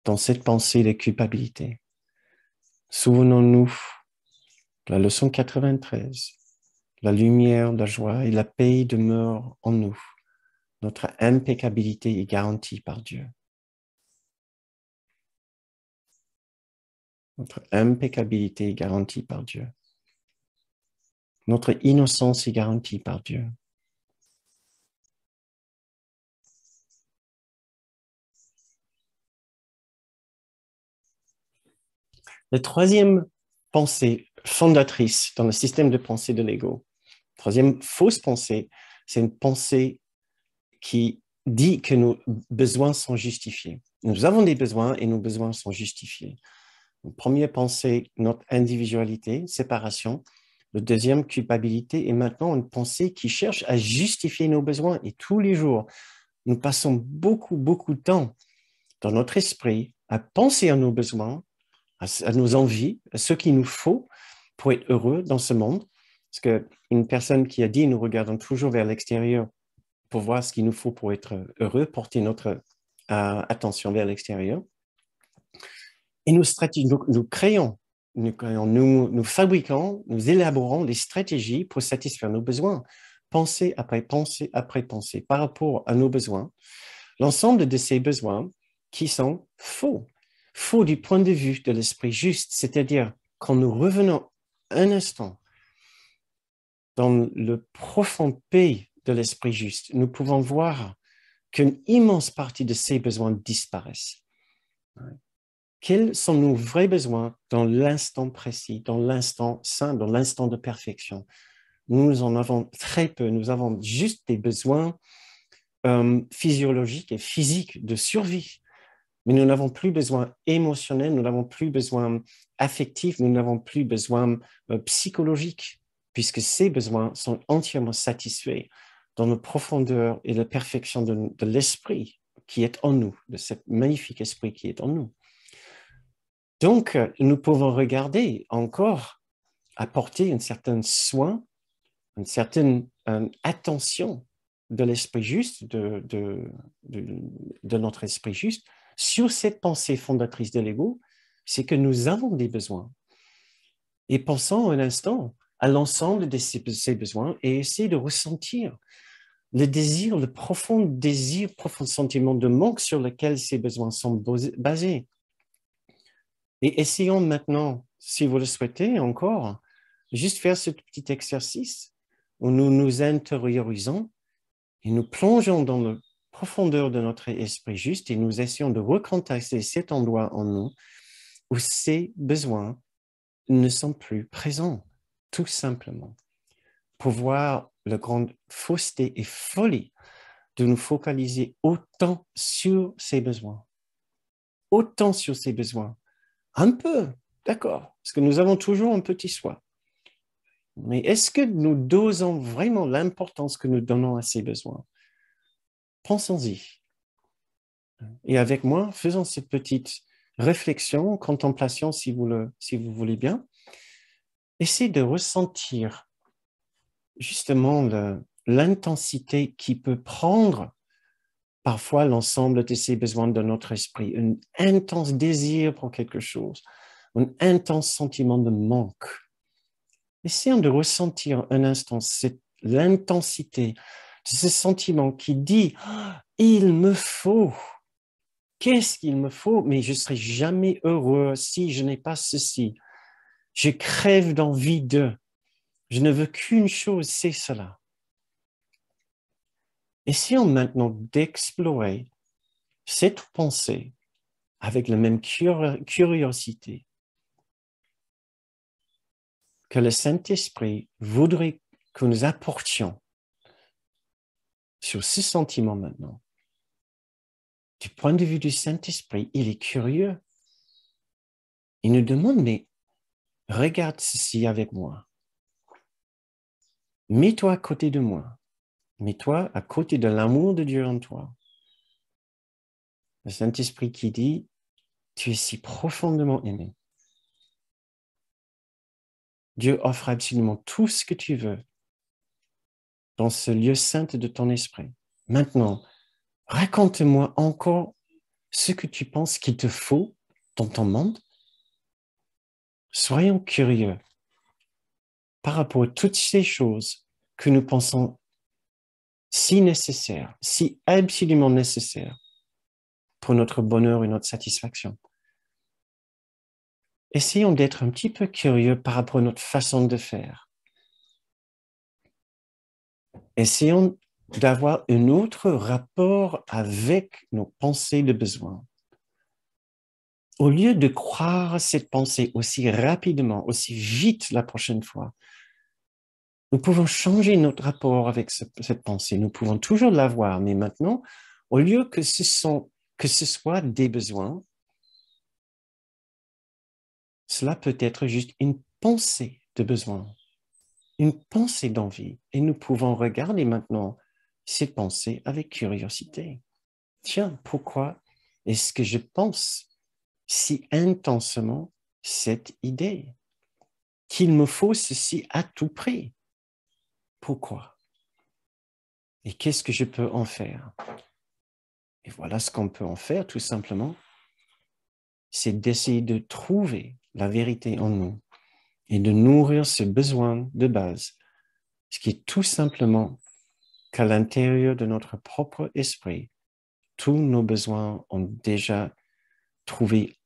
dans cette pensée de culpabilité. Souvenons-nous de la leçon 93. La lumière, la joie et la paix demeurent en nous. Notre impeccabilité est garantie par Dieu. Notre impeccabilité est garantie par Dieu. Notre innocence est garantie par Dieu. La troisième pensée fondatrice dans le système de pensée de l'ego, troisième fausse pensée, c'est une pensée qui dit que nos besoins sont justifiés. Nous avons des besoins et nos besoins sont justifiés. La première pensée, notre individualité, séparation. Le deuxième, culpabilité. Et maintenant, une pensée qui cherche à justifier nos besoins. Et tous les jours, nous passons beaucoup de temps dans notre esprit à penser à nos besoins, à nos envies, à ce qu'il nous faut pour être heureux dans ce monde. Parce qu'une personne qui a dit, nous regardons toujours vers l'extérieur pour voir ce qu'il nous faut pour être heureux, porter notre attention vers l'extérieur. Et nous fabriquons, nous élaborons des stratégies pour satisfaire nos besoins. Pensée après pensée après pensée par rapport à nos besoins. L'ensemble de ces besoins qui sont faux. Faux du point de vue de l'esprit juste, c'est-à-dire quand nous revenons un instant dans le profond paix de l'esprit juste, nous pouvons voir qu'une immense partie de ces besoins disparaissent. Quels sont nos vrais besoins dans l'instant précis, dans l'instant saint, dans l'instant de perfection? Nous en avons très peu. Nous avons juste des besoins physiologiques et physiques de survie. Mais nous n'avons plus besoin émotionnel, nous n'avons plus besoin affectif, nous n'avons plus besoin psychologique, puisque ces besoins sont entièrement satisfaits dans la profondeur et la perfection de l'esprit qui est en nous, de ce magnifique esprit qui est en nous. Donc, nous pouvons regarder encore, apporter un certain soin, une certaine attention de l'esprit juste, de notre esprit juste, sur cette pensée fondatrice de l'ego, c'est que nous avons des besoins. Et pensons un instant à l'ensemble de ces besoins et essayez de ressentir le désir, le profond sentiment de manque sur lequel ces besoins sont basés. Et essayons maintenant, si vous le souhaitez encore, juste faire ce petit exercice où nous nous intériorisons et nous plongeons dans la profondeur de notre esprit juste et nous essayons de recontacter cet endroit en nous où ces besoins ne sont plus présents, tout simplement, pour voir la grande fausseté et folie de nous focaliser autant sur ces besoins. Autant sur ces besoins. Un peu, d'accord, parce que nous avons toujours un petit soi. Mais est-ce que nous dosons vraiment l'importance que nous donnons à ces besoins? Pensons-y. Et avec moi, faisons cette petite réflexion, contemplation, si vous voulez bien. Essayez de ressentir justement l'intensité qui peut prendre parfois l'ensemble de ces besoins de notre esprit, un intense désir pour quelque chose, un intense sentiment de manque. Essayons de ressentir un instant l'intensité de ce sentiment qui dit « il me faut ». Qu'est-ce qu'il me faut? Mais je ne serai jamais heureux si je n'ai pas ceci. Je crève d'envie de. Je ne veux qu'une chose, c'est cela. Essayons maintenant d'explorer cette pensée avec la même curiosité que le Saint-Esprit voudrait que nous apportions sur ce sentiment maintenant. Du point de vue du Saint-Esprit, il est curieux. Il nous demande, mais regarde ceci avec moi. Mets-toi à côté de moi. Mets-toi à côté de l'amour de Dieu en toi. Le Saint-Esprit qui dit, tu es si profondément aimé. Dieu offre absolument tout ce que tu veux dans ce lieu saint de ton esprit. Maintenant, raconte-moi encore ce que tu penses qu'il te faut dans ton monde. Soyons curieux par rapport à toutes ces choses que nous pensons si nécessaires, si absolument nécessaires pour notre bonheur et notre satisfaction. Essayons d'être un petit peu curieux par rapport à notre façon de faire. Essayons d'avoir un autre rapport avec nos pensées de besoin. Au lieu de croire cette pensée aussi rapidement, aussi vite la prochaine fois, nous pouvons changer notre rapport avec cette pensée. Nous pouvons toujours l'avoir, mais maintenant, au lieu que ce soit des besoins, cela peut être juste une pensée de besoin, une pensée d'envie. Et nous pouvons regarder maintenant cette pensée avec curiosité. Tiens, pourquoi est-ce que je pense si intensément cette idée qu'il me faut ceci à tout prix? Pourquoi? Et qu'est-ce que je peux en faire? Et voilà ce qu'on peut en faire, tout simplement, c'est d'essayer de trouver la vérité en nous et de nourrir ce besoin de base, ce qui est tout simplement qu'à l'intérieur de notre propre esprit, tous nos besoins ont déjà trouvé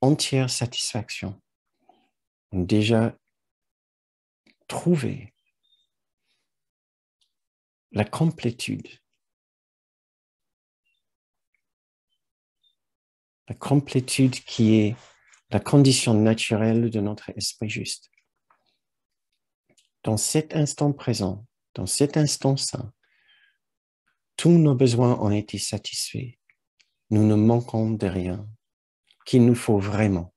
entière satisfaction, ont déjà trouvé la complétude. La complétude qui est la condition naturelle de notre esprit juste. Dans cet instant présent, dans cet instant saint, tous nos besoins ont été satisfaits. Nous ne manquons de rien qu'il nous faut vraiment.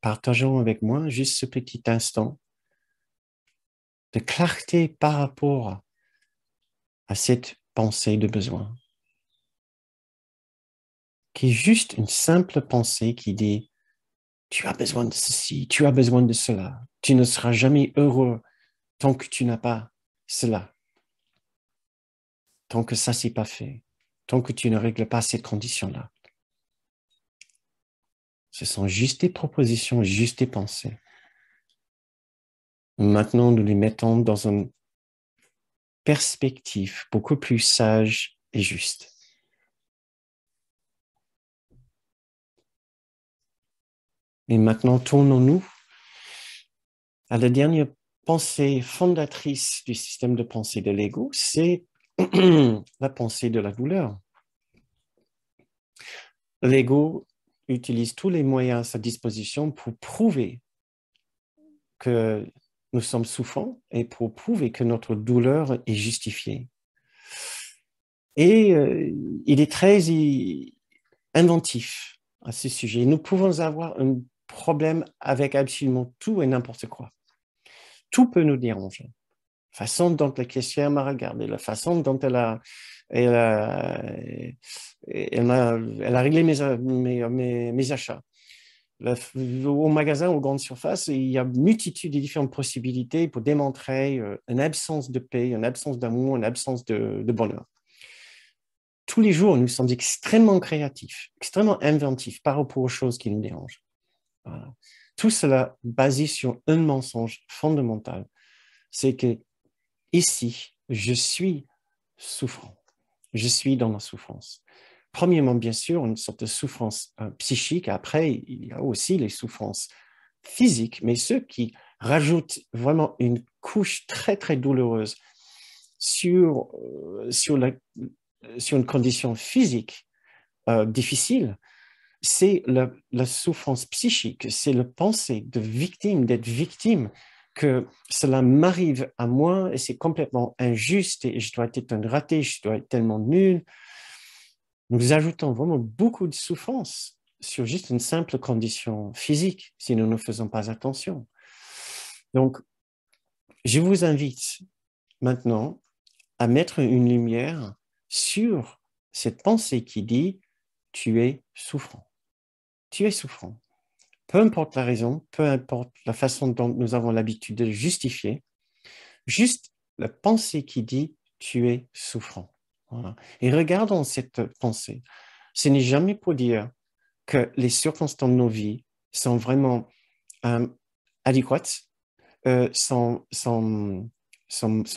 Partageons avec moi juste ce petit instant de clarté par rapport à cette pensée de besoin, qui est juste une simple pensée qui dit « tu as besoin de ceci, tu as besoin de cela, tu ne seras jamais heureux tant que tu n'as pas cela, tant que ça c'est pas fait, tant que tu ne règles pas cette condition-là. » Ce sont juste des propositions, juste des pensées. Maintenant, nous les mettons dans une perspective beaucoup plus sage et juste. Et maintenant, tournons-nous à la dernière pensée fondatrice du système de pensée de l'ego, c'est la pensée de la douleur. L'ego utilise tous les moyens à sa disposition pour prouver que nous sommes souffrants et pour prouver que notre douleur est justifiée. Et il est très inventif à ce sujet. Nous pouvons avoir un problème avec absolument tout et n'importe quoi. Tout peut nous déranger. La façon dont la caissière m'a regardé, la façon dont elle a réglé mes achats. Au magasin, aux grandes surfaces, il y a une multitude de différentes possibilités pour démontrer une absence de paix, une absence d'amour, une absence de bonheur. Tous les jours, nous sommes extrêmement créatifs, extrêmement inventifs par rapport aux choses qui nous dérangent. Voilà. Tout cela basé sur un mensonge fondamental, c'est que ici, je suis souffrant. Je suis dans la souffrance. Premièrement, bien sûr, une sorte de souffrance psychique. Après, il y a aussi les souffrances physiques, mais ceux qui rajoutent vraiment une couche très, très douloureuse sur une condition physique difficile, c'est la souffrance psychique, c'est le pensée de victime, d'être victime, que cela m'arrive à moi et c'est complètement injuste et je dois être un raté, je dois être tellement nul. Nous ajoutons vraiment beaucoup de souffrance sur juste une simple condition physique si nous ne faisons pas attention. Donc, je vous invite maintenant à mettre une lumière sur cette pensée qui dit « tu es souffrant ». Tu es souffrant. peu importe la raison, peu importe la façon dont nous avons l'habitude de le justifier, juste la pensée qui dit tu es souffrant. Voilà. Et regardons cette pensée. Ce n'est jamais pour dire que les circonstances de nos vies sont vraiment adéquates, sont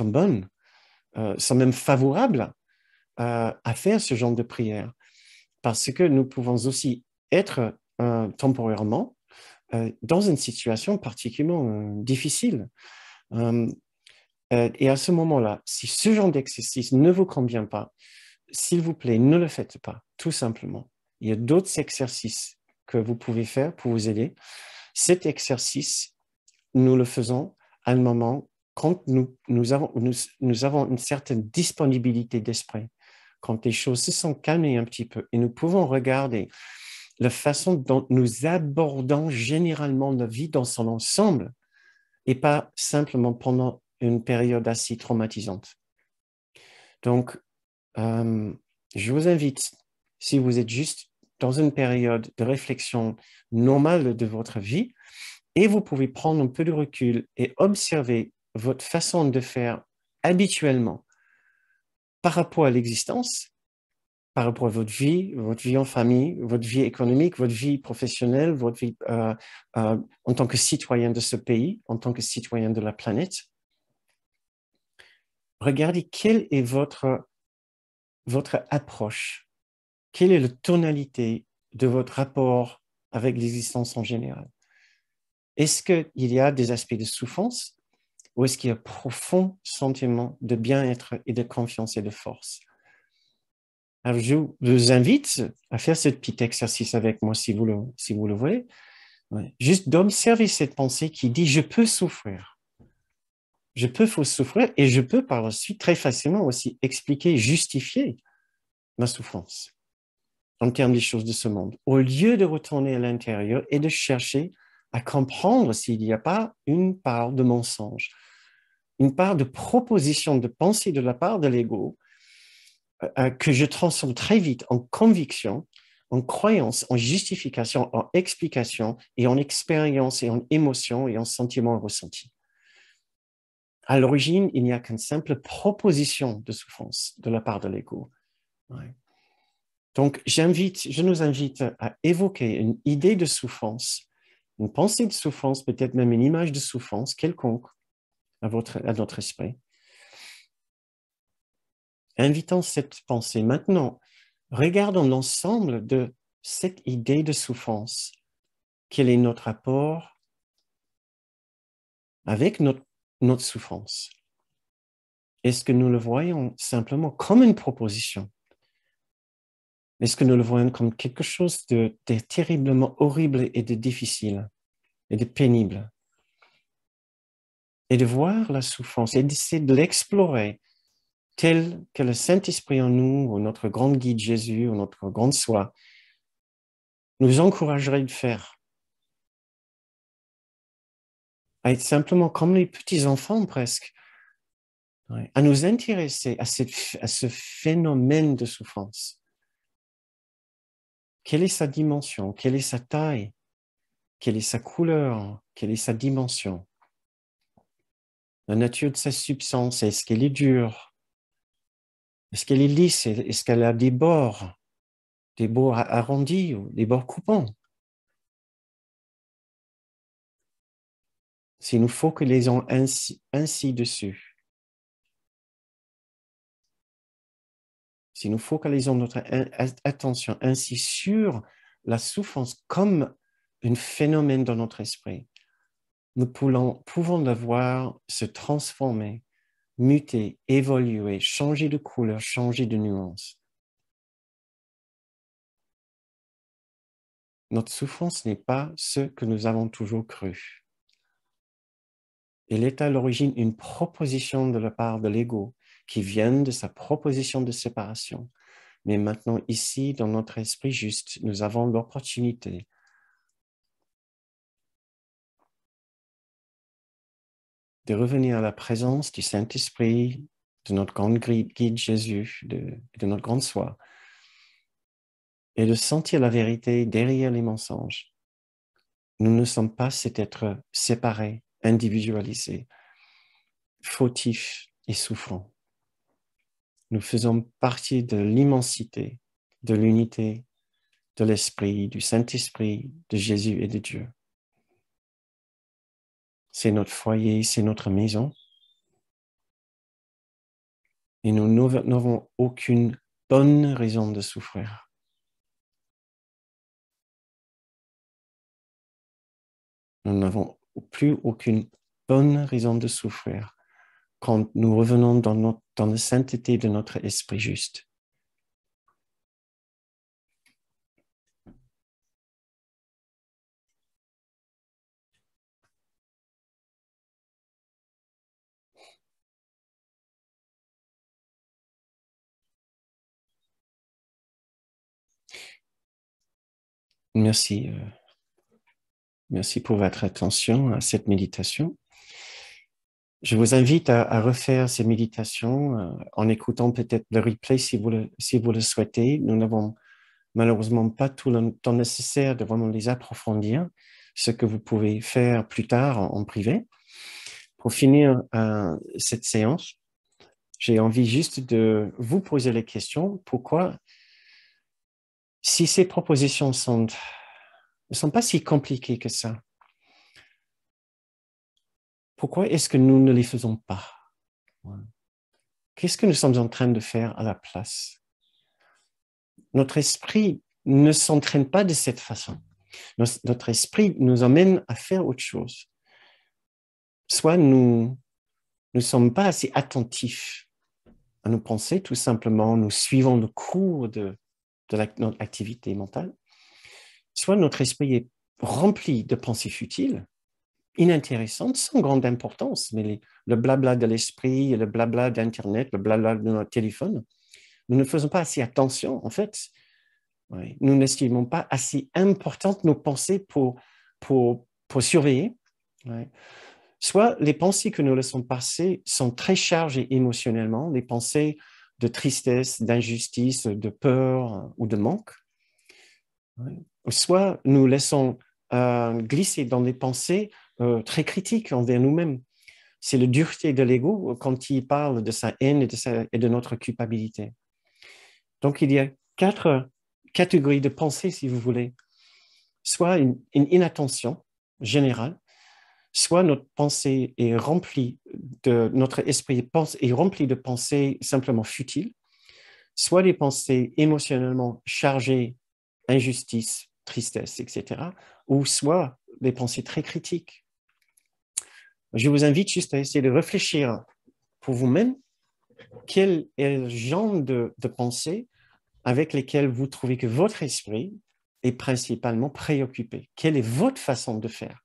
bonnes, sont même favorables à faire ce genre de prière. Parce que nous pouvons aussi être temporairement dans une situation particulièrement difficile. Et à ce moment-là, si ce genre d'exercice ne vous convient pas, s'il vous plaît, ne le faites pas, tout simplement. Il y a d'autres exercices que vous pouvez faire pour vous aider. Cet exercice, nous le faisons à un moment quand nous avons une certaine disponibilité d'esprit, quand les choses se sont calmées un petit peu et nous pouvons regarder la façon dont nous abordons généralement la vie dans son ensemble et pas simplement pendant une période assez traumatisante. Donc, je vous invite, si vous êtes juste dans une période de réflexion normale de votre vie, et vous pouvez prendre un peu de recul et observer votre façon de faire habituellement par rapport à l'existence, par rapport à votre vie en famille, votre vie économique, votre vie professionnelle, votre vie en tant que citoyen de ce pays, en tant que citoyen de la planète. Regardez quelle est votre approche, quelle est la tonalité de votre rapport avec l'existence en général. Est-ce qu'il y a des aspects de souffrance ou est-ce qu'il y a un profond sentiment de bien-être et de confiance et de force? Alors, je vous invite à faire ce petit exercice avec moi si vous le voulez. Ouais. Juste d'observer cette pensée qui dit « je peux souffrir ». Je peux souffrir et je peux par la suite très facilement aussi expliquer, justifier ma souffrance en termes des choses de ce monde, au lieu de retourner à l'intérieur et de chercher à comprendre s'il n'y a pas une part de mensonge, une part de proposition de pensée de la part de l'ego que je transforme très vite en conviction, en croyance, en justification, en explication et en expérience et en émotion et en sentiment ressenti. À l'origine, il n'y a qu'une simple proposition de souffrance de la part de l'ego. Ouais. Donc, je nous invite à évoquer une idée de souffrance, une pensée de souffrance, peut-être même une image de souffrance quelconque à notre esprit. Invitons cette pensée. Maintenant, regardons l'ensemble de cette idée de souffrance. Quel est notre rapport avec notre souffrance? Est-ce que nous le voyons simplement comme une proposition? Est-ce que nous le voyons comme quelque chose de terriblement horrible et de difficile et de pénible? Et de voir la souffrance et d'essayer de l'explorer tel que le Saint-Esprit en nous, ou notre grand guide Jésus, ou notre grande soi, nous encouragerait de faire. À être simplement comme les petits-enfants presque, à nous intéresser à ce phénomène de souffrance. Quelle est sa dimension? Quelle est sa taille? Quelle est sa couleur? Quelle est sa dimension? La nature de sa substance, est-ce qu'elle est dure? Est-ce qu'elle est lisse? Est-ce qu'elle a des bords arrondis ou des bords coupants? S'il nous focalisons ainsi dessus, si nous focalisons notre attention ainsi sur la souffrance comme un phénomène dans notre esprit, nous pouvons la voir se transformer, muter, évoluer, changer de couleur, changer de nuance. Notre souffrance n'est pas ce que nous avons toujours cru. Elle est à l'origine une proposition de la part de l'ego qui vient de sa proposition de séparation. Mais maintenant, ici, dans notre esprit juste, nous avons l'opportunité de revenir à la présence du Saint-Esprit, de notre grand guide Jésus, de notre grande soi, et de sentir la vérité derrière les mensonges. Nous ne sommes pas cet être séparé, individualisé, fautif et souffrant. Nous faisons partie de l'immensité, de l'unité, de l'Esprit, du Saint-Esprit, de Jésus et de Dieu. C'est notre foyer, c'est notre maison. Et nous n'avons aucune bonne raison de souffrir. Nous n'avons plus aucune bonne raison de souffrir quand nous revenons dans la sainteté de notre esprit juste. Merci. Merci pour votre attention à cette méditation. Je vous invite à refaire ces méditations en écoutant peut-être le replay si vous le souhaitez. Nous n'avons malheureusement pas tout le temps nécessaire de vraiment les approfondir, ce que vous pouvez faire plus tard en privé. Pour finir cette séance, j'ai envie juste de vous poser les questions. Pourquoi, si ces propositions ne sont pas si compliquées que ça, pourquoi est-ce que nous ne les faisons pas? Qu'est-ce que nous sommes en train de faire à la place? Notre esprit ne s'entraîne pas de cette façon. Notre esprit nous emmène à faire autre chose. Soit nous ne sommes pas assez attentifs à nos pensées, tout simplement, nous suivons le cours de notre activité mentale. Soit notre esprit est rempli de pensées futiles, inintéressantes, sans grande importance, mais le blabla de l'esprit, le blabla d'Internet, le blabla de notre téléphone, nous ne faisons pas assez attention, en fait. Oui. Nous n'estimons pas assez importantes nos pensées pour surveiller. Oui. Soit les pensées que nous laissons passer sont très chargées émotionnellement, les pensées de tristesse, d'injustice, de peur ou de manque. Oui. Soit nous laissons glisser dans des pensées très critiques envers nous-mêmes. C'est la dureté de l'ego quand il parle de sa haine et de notre culpabilité. Donc, il y a 4 catégories de pensée, si vous voulez. Soit une inattention générale, soit notre pensée est remplie notre esprit est rempli de pensées simplement futiles, soit des pensées émotionnellement chargées, injustice, tristesse, etc., ou soit des pensées très critiques. Je vous invite juste à essayer de réfléchir pour vous-même quel est le genre de pensée avec lesquelles vous trouvez que votre esprit est principalement préoccupé. Quelle est votre façon de faire?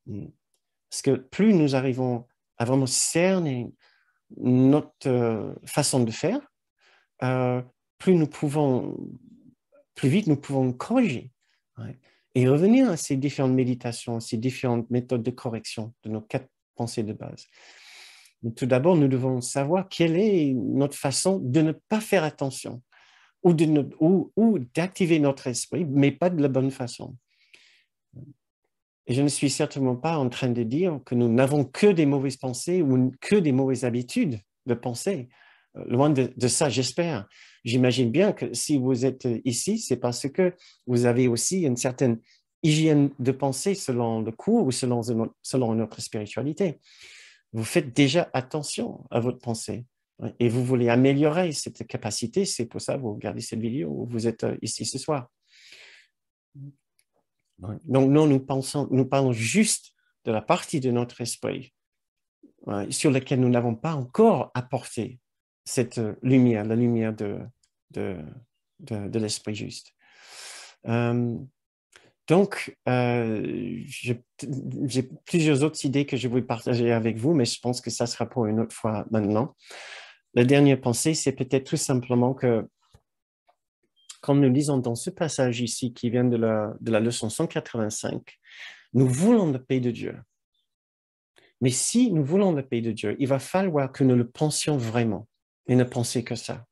Parce que plus nous arrivons à vraiment cerner notre façon de faire, plus vite nous pouvons corriger, ouais, et revenir à ces différentes méditations, ces différentes méthodes de correction de nos 4 pensées de base. Mais tout d'abord, nous devons savoir quelle est notre façon de ne pas faire attention ou d'activer notre esprit, mais pas de la bonne façon. Et je ne suis certainement pas en train de dire que nous n'avons que des mauvaises pensées ou que des mauvaises habitudes de penser. Loin de ça, j'espère. J'imagine bien que si vous êtes ici, c'est parce que vous avez aussi une certaine hygiène de pensée selon le cours ou selon notre spiritualité. Vous faites déjà attention à votre pensée et vous voulez améliorer cette capacité. C'est pour ça que vous regardez cette vidéo, vous êtes ici ce soir. Donc, nous parlons juste de la partie de notre esprit sur laquelle nous n'avons pas encore apporté cette lumière, la lumière de l'esprit juste. Donc, j'ai plusieurs autres idées que je vais partager avec vous, mais je pense que ça sera pour une autre fois maintenant. La dernière pensée, c'est peut-être tout simplement que, comme nous lisons dans ce passage ici qui vient de la leçon 185, nous voulons la paix de Dieu. Mais si nous voulons la paix de Dieu, il va falloir que nous le pensions vraiment et ne penser que ça.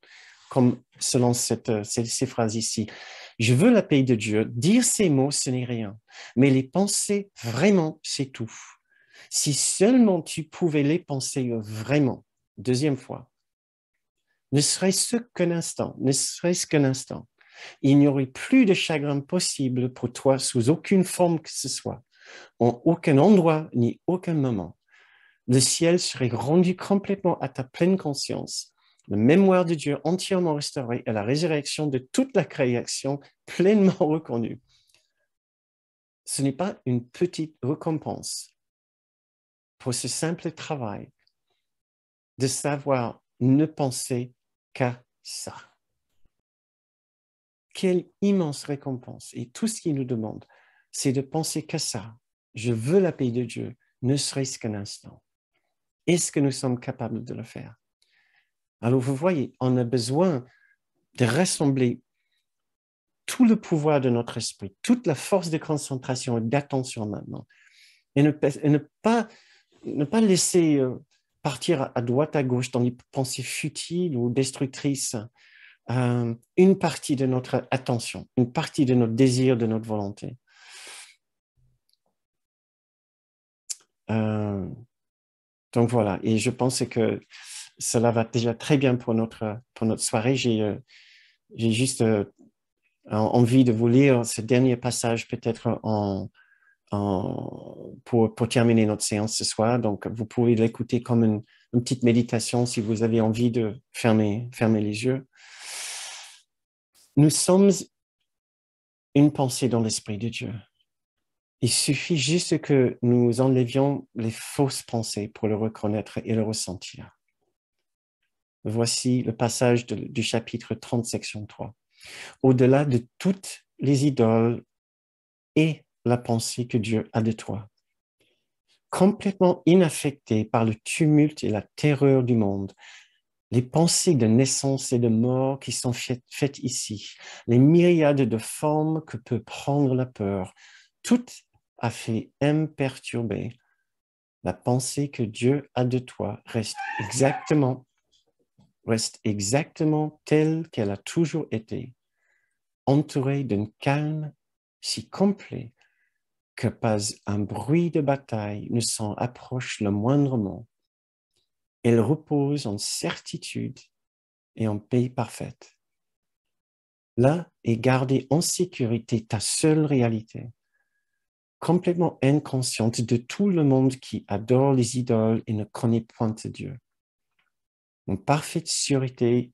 comme selon ces phrases ici. Je veux la paix de Dieu. Dire ces mots, ce n'est rien. Mais les penser vraiment, c'est tout. Si seulement tu pouvais les penser vraiment, deuxième fois, ne serait-ce qu'un instant, ne serait-ce qu'un instant, il n'y aurait plus de chagrin possible pour toi sous aucune forme que ce soit, en aucun endroit ni aucun moment. Le ciel serait rendu complètement à ta pleine conscience, la mémoire de Dieu entièrement restaurée et la résurrection de toute la création pleinement reconnue. Ce n'est pas une petite récompense pour ce simple travail de savoir ne penser qu'à ça. Quelle immense récompense. Et tout ce qu'il nous demande, c'est de penser qu'à ça. Je veux la paix de Dieu, ne serait-ce qu'un instant. Est-ce que nous sommes capables de le faire? Alors, vous voyez, on a besoin de rassembler tout le pouvoir de notre esprit, toute la force de concentration et d'attention maintenant, et ne pas laisser partir à droite, à gauche dans des pensées futiles ou destructrices une partie de notre attention, une partie de notre désir, de notre volonté. Donc voilà, et je pense que cela va déjà très bien pour notre soirée. J'ai juste envie de vous lire ce dernier passage peut-être pour terminer notre séance ce soir. Donc, vous pouvez l'écouter comme une petite méditation si vous avez envie de fermer les yeux. Nous sommes une pensée dans l'Esprit de Dieu. Il suffit juste que nous enlevions les fausses pensées pour le reconnaître et le ressentir. Voici le passage du chapitre 30, section 3. Au-delà de toutes les idoles et la pensée que Dieu a de toi. Complètement inaffecté par le tumulte et la terreur du monde, les pensées de naissance et de mort qui sont faites ici, les myriades de formes que peut prendre la peur, tout a fait imperturbé. La pensée que Dieu a de toi reste exactement telle qu'elle a toujours été, entourée d'un calme si complet que pas un bruit de bataille ne s'en approche le moindrement. Elle repose en certitude et en paix parfaite. Là est gardée en sécurité ta seule réalité, complètement inconsciente de tout le monde qui adore les idoles et ne connaît point Dieu. En parfaite sûreté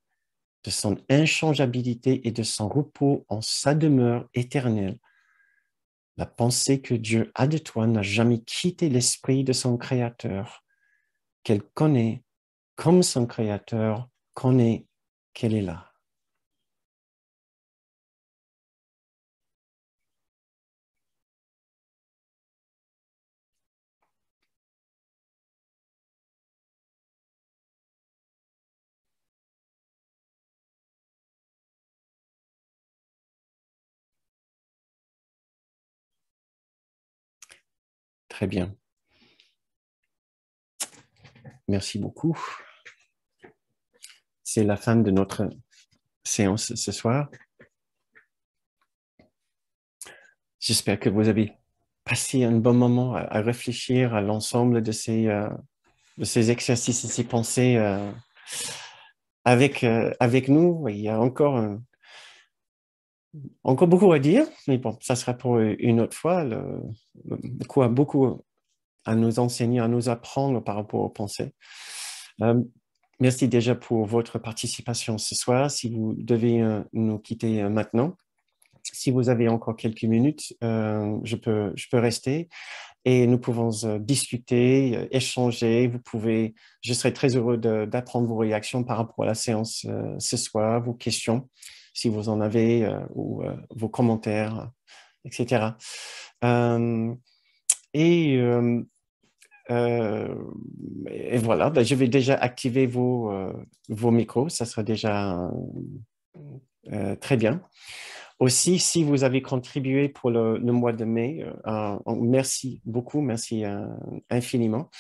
de son inchangeabilité et de son repos en sa demeure éternelle, la pensée que Dieu a de toi n'a jamais quitté l'esprit de son Créateur, qu'elle connaît comme son Créateur connaît qu'elle est là. Très bien. Merci beaucoup. C'est la fin de notre séance ce soir. J'espère que vous avez passé un bon moment à réfléchir à l'ensemble de ces exercices et ces pensées avec nous. Il y a encore beaucoup à dire, mais bon, ça sera pour une autre fois. Beaucoup à nous enseigner, à nous apprendre par rapport aux pensées. Merci déjà pour votre participation ce soir. Si vous devez nous quitter maintenant, si vous avez encore quelques minutes, je peux rester et nous pouvons discuter, échanger. Je serai très heureux d'apprendre vos réactions par rapport à la séance ce soir, vos questions, si vous en avez, ou vos commentaires, etc. Et voilà, je vais déjà activer vos micros, ça sera déjà très bien. Aussi, si vous avez contribué pour le mois de mai, merci beaucoup, merci infiniment.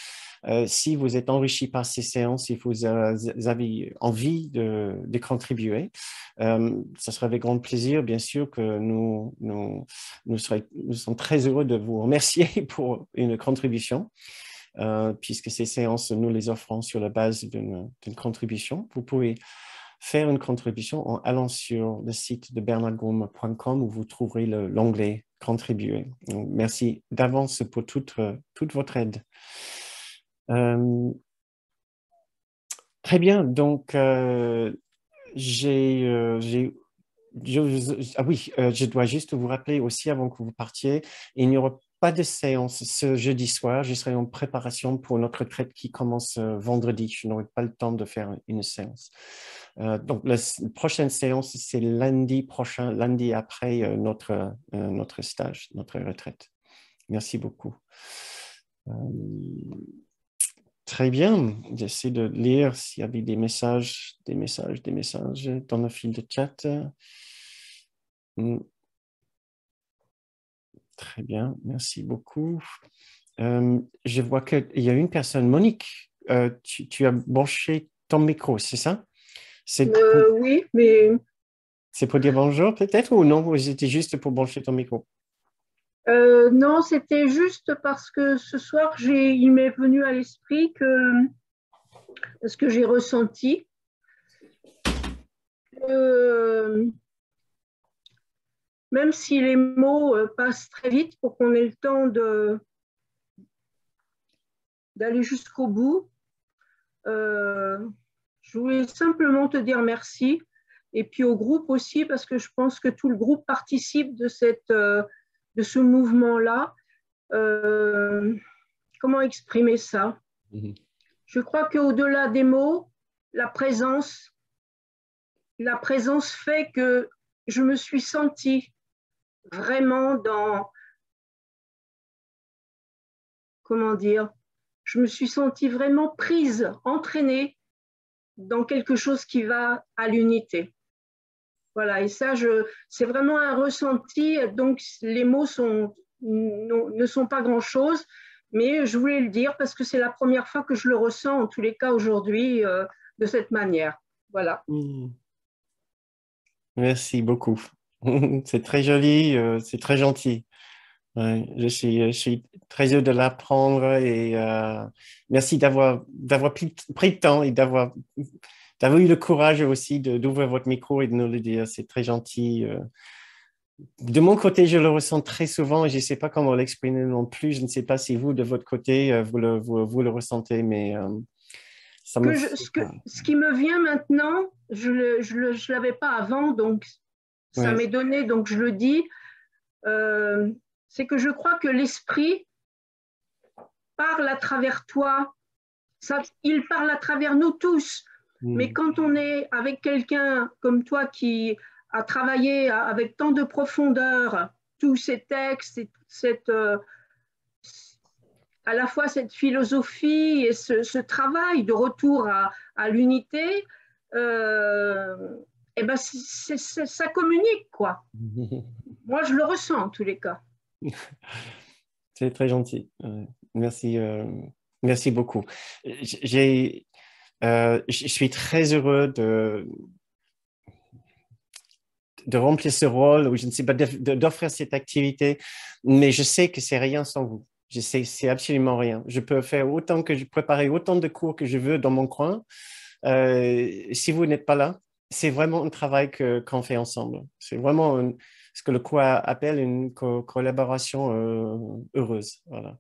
Si vous êtes enrichi par ces séances, si vous avez envie de contribuer, ce sera avec grand plaisir, bien sûr, que nous sommes très heureux de vous remercier pour une contribution, puisque ces séances, nous les offrons sur la base d'une contribution. Vous pouvez faire une contribution en allant sur le site de bernardgroom.com où vous trouverez l'onglet « Contribuer ». Merci d'avance pour toute votre aide. Très bien, donc ah oui, je dois juste vous rappeler aussi avant que vous partiez, il n'y aura pas de séance ce jeudi soir. Je serai en préparation pour notre retraite qui commence vendredi. Je n'aurai pas le temps de faire une séance. Donc, la prochaine séance, c'est lundi prochain, lundi après notre stage, notre retraite. Merci beaucoup. Très bien. J'essaie de lire s'il y avait des messages dans le fil de chat. Très bien, merci beaucoup. Je vois qu'il y a une personne, Monique, tu as branché ton micro, c'est ça? Oui, mais C'est pour dire bonjour peut-être ou non? Ou c'était juste pour brancher ton micro? non, c'était juste parce que ce soir, il m'est venu à l'esprit que ce que j'ai ressenti, euh, même si les mots passent très vite pour qu'on ait le temps d'aller jusqu'au bout, euh, je voulais simplement te dire merci. Et puis au groupe aussi, parce que je pense que tout le groupe participe de ce mouvement-là. Comment exprimer ça? Je crois qu'au-delà des mots, la présence, la présence fait que je me suis sentie vraiment comment dire, je me suis sentie vraiment prise, entraînée dans quelque chose qui va à l'unité. Voilà, et ça, c'est vraiment un ressenti. Donc, les mots ne sont pas grand-chose, mais je voulais le dire parce que c'est la première fois que je le ressens, en tous les cas aujourd'hui, de cette manière. Voilà. Merci beaucoup. C'est très joli, c'est très gentil. Ouais, je suis très heureux de l'apprendre et merci d'avoir pris le temps et d'avoir eu le courage aussi d'ouvrir votre micro et de nous le dire. C'est très gentil. De mon côté, je le ressens très souvent et je ne sais pas comment l'exprimer non plus. Je ne sais pas si vous, de votre côté, vous le ressentez, mais ça me fait... Ce qui me vient maintenant, je ne l'avais pas avant, donc ça Ouais. m'est donné, donc je le dis, c'est que je crois que l'esprit parle à travers toi, il parle à travers nous tous. Mais quand on est avec quelqu'un comme toi qui a travaillé avec tant de profondeur tous ces textes, et à la fois cette philosophie et ce travail de retour à l'unité, et ben ça communique, quoi. Moi, je le ressens en tous les cas. C'est très gentil. Merci, merci beaucoup. Je suis très heureux de remplir ce rôle, ou je ne sais pas, d'offrir cette activité, mais je sais que c'est rien sans vous. Je sais, c'est absolument rien. Je peux faire préparer autant de cours que je veux dans mon coin. Si vous n'êtes pas là, c'est vraiment un travail qu'on fait ensemble. C'est vraiment ce que le cours appelle une collaboration heureuse. Voilà.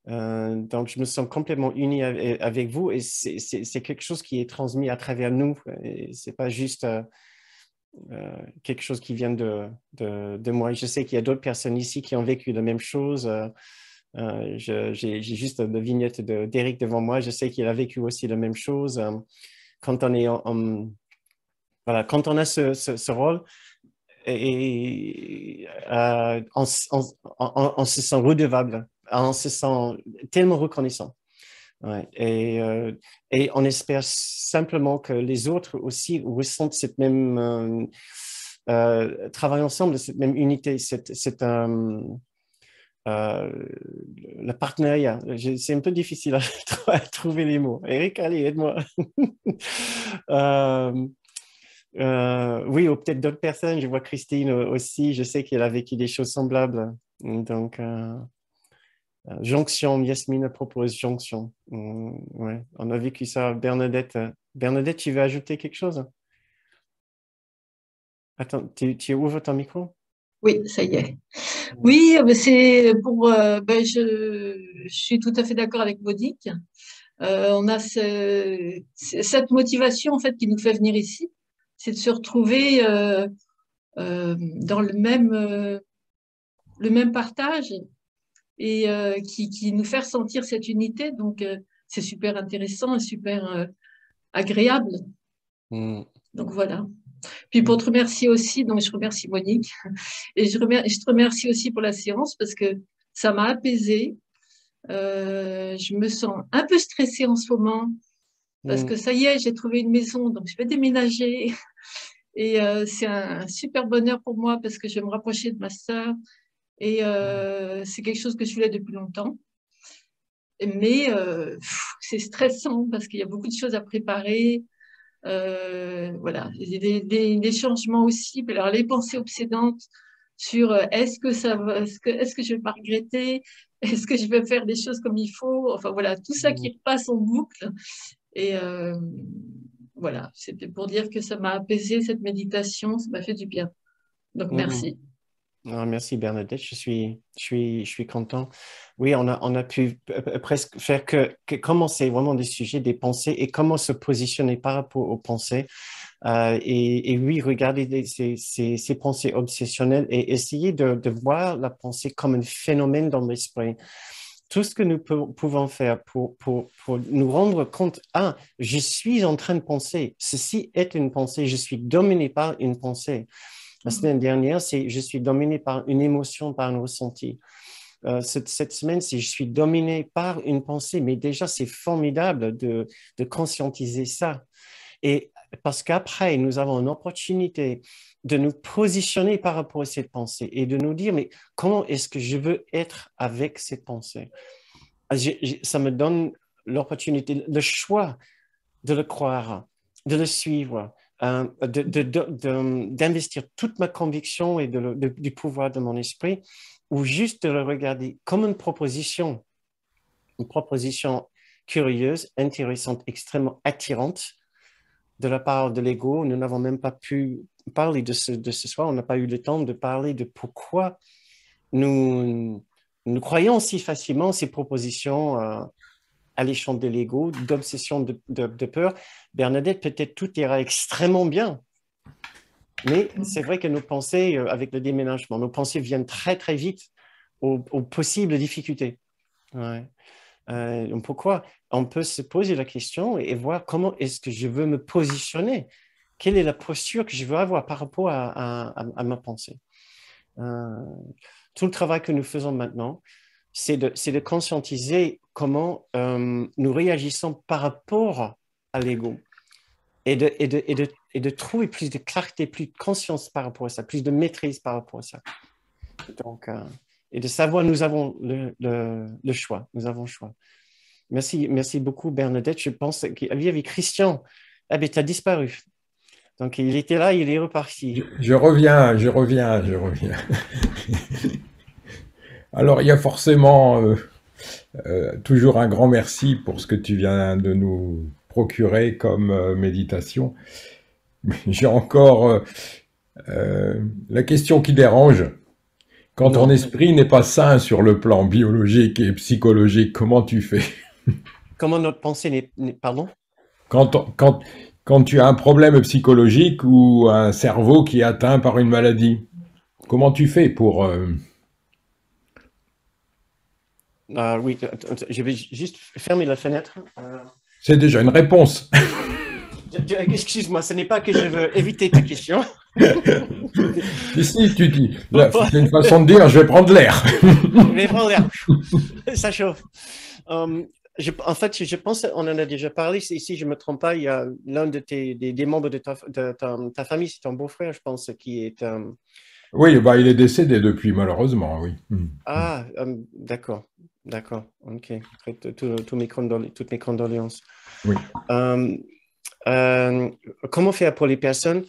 Donc, je me sens complètement uni avec vous et c'est quelque chose qui est transmis à travers nous. Ce n'est pas juste quelque chose qui vient de moi. Je sais qu'il y a d'autres personnes ici qui ont vécu la même chose. J'ai juste la vignette d'Éric devant moi. Je sais qu'il a vécu aussi la même chose. Quand on est voilà, quand on a ce rôle, et on se sent redevable, on se sent tellement reconnaissant. Ouais. Et on espère simplement que les autres aussi ressentent cette même travaillent ensemble de cette même unité. C'est le partenariat. C'est un peu difficile à trouver les mots. Eric, allez, aide-moi. Oui, ou peut-être d'autres personnes. Je vois Christine aussi. Je sais qu'elle a vécu des choses semblables. Donc, jonction, Yasmine propose jonction. Ouais, on a vécu ça. Bernadette, Bernadette, tu veux ajouter quelque chose? Attends, tu ouvres ton micro? Oui, ça y est. Oui, c'est pour. Je suis tout à fait d'accord avec Monique. On a cette motivation en fait qui nous fait venir ici, c'est de se retrouver dans le même partage et qui nous fait ressentir cette unité. Donc, c'est super intéressant et super agréable. Donc, voilà. Puis pour te remercier aussi, donc je remercie Monique et je te remercie aussi pour la séance parce que ça m'a apaisée. Je me sens un peu stressée en ce moment parce que ça y est, j'ai trouvé une maison, donc je vais déménager. Et c'est un super bonheur pour moi parce que je vais me rapprocher de ma sœur. Et c'est quelque chose que je voulais depuis longtemps. Mais c'est stressant parce qu'il y a beaucoup de choses à préparer. Voilà, des changements aussi. Alors, les pensées obsédantes sur est-ce que ça va, est-ce que je vais pas regretter, est-ce que je vais faire des choses comme il faut. Enfin voilà, tout ça qui repasse en boucle. Et voilà, c'était pour dire que ça m'a apaisé cette méditation, ça m'a fait du bien. Donc merci. Non, merci Bernadette, je suis content. Oui, on a pu presque faire que commencer vraiment des sujets, des pensées et comment se positionner par rapport aux pensées. Et oui, regarder ces pensées obsessionnelles et essayer de voir la pensée comme un phénomène dans l'esprit. Tout ce que nous pouvons faire pour nous rendre compte, je suis en train de penser, ceci est une pensée, je suis dominé par une pensée. La semaine dernière, je suis dominé par une émotion, par un ressenti. Cette semaine, je suis dominé par une pensée, mais déjà, c'est formidable de conscientiser ça. Et parce qu'après, nous avons une opportunité de nous positionner par rapport à cette pensée et de nous dire, mais comment est-ce que je veux être avec cette pensée? Ça me donne l'opportunité, le choix de le croire, de le suivre, d'investir toute ma conviction et du pouvoir de mon esprit, ou juste de le regarder comme une proposition curieuse, intéressante, extrêmement attirante de la part de l'ego. Nous n'avons même pas pu parler de ce soir, on n'a pas eu le temps de parler de pourquoi nous croyons si facilement ces propositions alléchantes de l'ego, d'obsession, de peur. Bernadette, peut-être tout ira extrêmement bien. Mais c'est vrai que nos pensées, avec le déménagement, nos pensées viennent très, très vite aux possibles difficultés. Ouais. Pourquoi? On peut se poser la question et voir comment est-ce que je veux me positionner. Quelle est la posture que je veux avoir par rapport à ma pensée? Tout le travail que nous faisons maintenant, c'est de conscientiser comment nous réagissons par rapport à l'ego et de trouver plus de clarté, plus de conscience par rapport à ça, plus de maîtrise par rapport à ça. Donc, et de savoir, nous avons le choix, nous avons le choix. Merci beaucoup Bernadette. Je pense qu'il y avait Christian. Ah ben, tu as disparu. Donc, il était là, il est reparti. Je reviens. Alors, il y a forcément toujours un grand merci pour ce que tu viens de nous procurer comme méditation. J'ai encore la question qui dérange. Quand ton esprit n'est pas sain sur le plan biologique et psychologique, comment tu fais? Comment notre pensée n'est pardon? Quand tu as un problème psychologique ou un cerveau qui est atteint par une maladie, comment tu fais pour... Oui, je vais juste fermer la fenêtre. C'est déjà une réponse. Excuse-moi, ce n'est pas que je veux éviter ta question. Ici, tu dis, c'est une façon de dire, je vais prendre l'air. Je vais prendre l'air. Ça chauffe. En fait, je pense on en a déjà parlé. Si je ne me trompe pas, il y a l'un des membres de ta famille, c'est ton beau-frère, je pense, qui est... Oui, bah, il est décédé depuis, malheureusement, oui. Ah, d'accord, d'accord, ok. Toutes mes condoléances. Oui. Comment faire pour les personnes?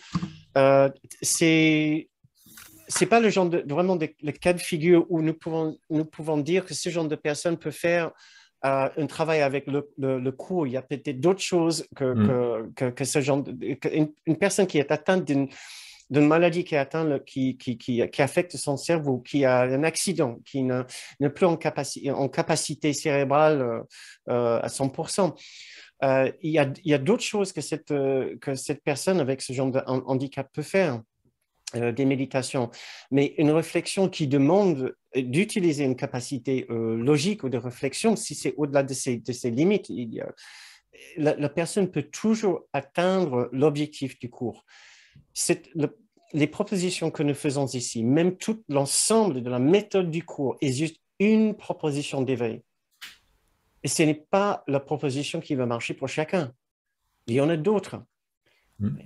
C'est pas le genre vraiment le cas de figure où nous pouvons dire que ce genre de personne peut faire un travail avec le cours. Il y a peut-être d'autres choses que ce genre une personne qui est atteinte d'une maladie qui affecte son cerveau, qui a un accident, qui n'est plus en capacité cérébrale à 100%. Il y a d'autres choses que cette personne avec ce genre de handicap peut faire. Des méditations, mais une réflexion qui demande d'utiliser une capacité logique ou de réflexion, si c'est au-delà de ses limites, la personne peut toujours atteindre l'objectif du cours. Les propositions que nous faisons ici, même tout l'ensemble de la méthode du cours, est juste une proposition d'éveil. Et ce n'est pas la proposition qui va marcher pour chacun. Il y en a d'autres.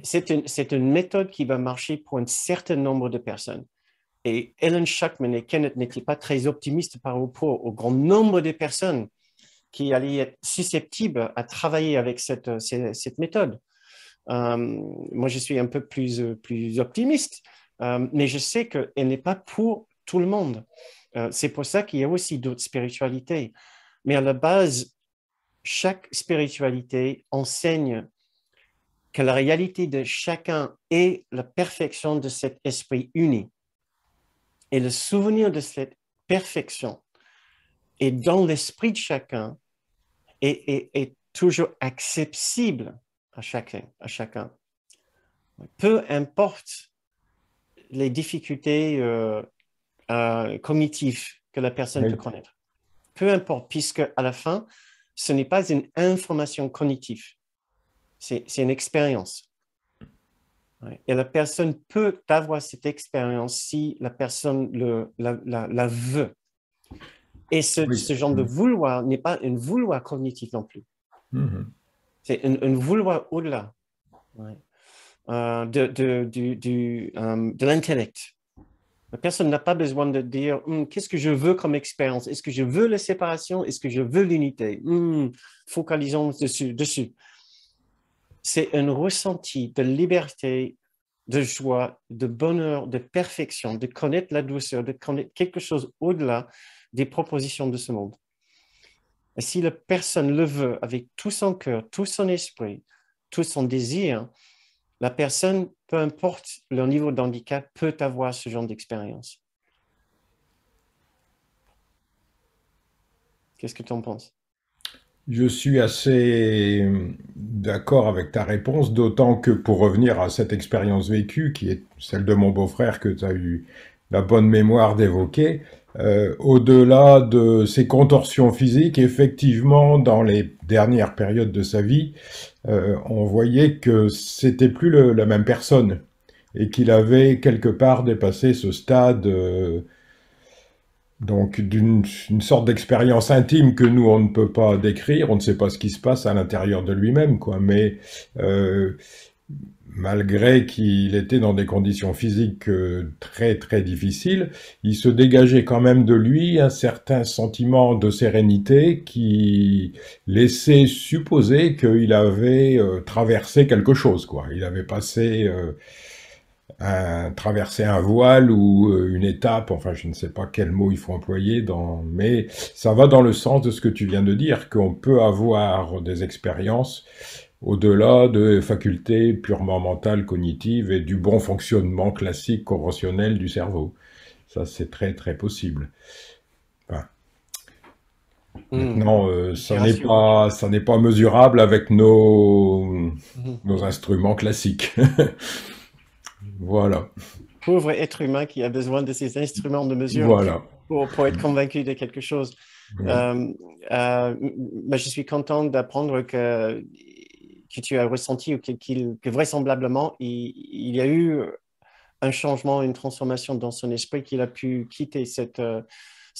C'est une méthode qui va marcher pour un certain nombre de personnes. Et Ellen Schuckman et Kenneth n'étaient pas très optimistes par rapport au grand nombre de personnes qui allaient être susceptibles à travailler avec cette méthode. Moi, je suis un peu plus optimiste, mais je sais qu'elle n'est pas pour tout le monde. C'est pour ça qu'il y a aussi d'autres spiritualités. Mais à la base, chaque spiritualité enseigne que la réalité de chacun est la perfection de cet esprit uni. Et le souvenir de cette perfection est dans l'esprit de chacun et est toujours accessible à chacun. Peu importe les difficultés cognitives que la personne peut connaître. Peu importe, puisque à la fin, ce n'est pas une information cognitive. C'est une expérience. Et la personne peut avoir cette expérience si la personne la veut. Et ce genre de vouloir n'est pas un vouloir cognitif non plus. C'est un vouloir au-delà de l'intellect. La personne n'a pas besoin de dire qu'est-ce que je veux comme expérience? Est-ce que je veux la séparation? Est-ce que je veux l'unité? Focalisons dessus. C'est un ressenti de liberté, de joie, de bonheur, de perfection, de connaître la douceur, de connaître quelque chose au-delà des propositions de ce monde. Et si la personne le veut avec tout son cœur, tout son esprit, tout son désir, la personne, peu importe leur niveau d'handicap, peut avoir ce genre d'expérience. Qu'est-ce que tu en penses? Je suis assez d'accord avec ta réponse, d'autant que pour revenir à cette expérience vécue, qui est celle de mon beau-frère que tu as eu la bonne mémoire d'évoquer, au-delà de ses contorsions physiques, effectivement, dans les dernières périodes de sa vie, on voyait que c'était plus la même personne et qu'il avait quelque part dépassé ce stade donc d'une sorte d'expérience intime que nous on ne peut pas décrire, on ne sait pas ce qui se passe à l'intérieur de lui-même, quoi. Mais malgré qu'il était dans des conditions physiques très très difficiles, il se dégageait quand même de lui un certain sentiment de sérénité qui laissait supposer qu'il avait traversé quelque chose, quoi. Il avait passé traverser un voile ou une étape, enfin je ne sais pas quel mot il faut employer, mais ça va dans le sens de ce que tu viens de dire, qu'on peut avoir des expériences au-delà de facultés purement mentales, cognitives et du bon fonctionnement classique, conventionnel du cerveau. Ça c'est très très possible. Enfin, maintenant, ça n'est pas mesurable avec nos instruments classiques. Voilà. Pauvre être humain qui a besoin de ces instruments de mesure voilà. pour être convaincu de quelque chose. Je suis content d'apprendre que tu as ressenti ou que vraisemblablement, il y a eu un changement, une transformation dans son esprit, qu'il a pu quitter cette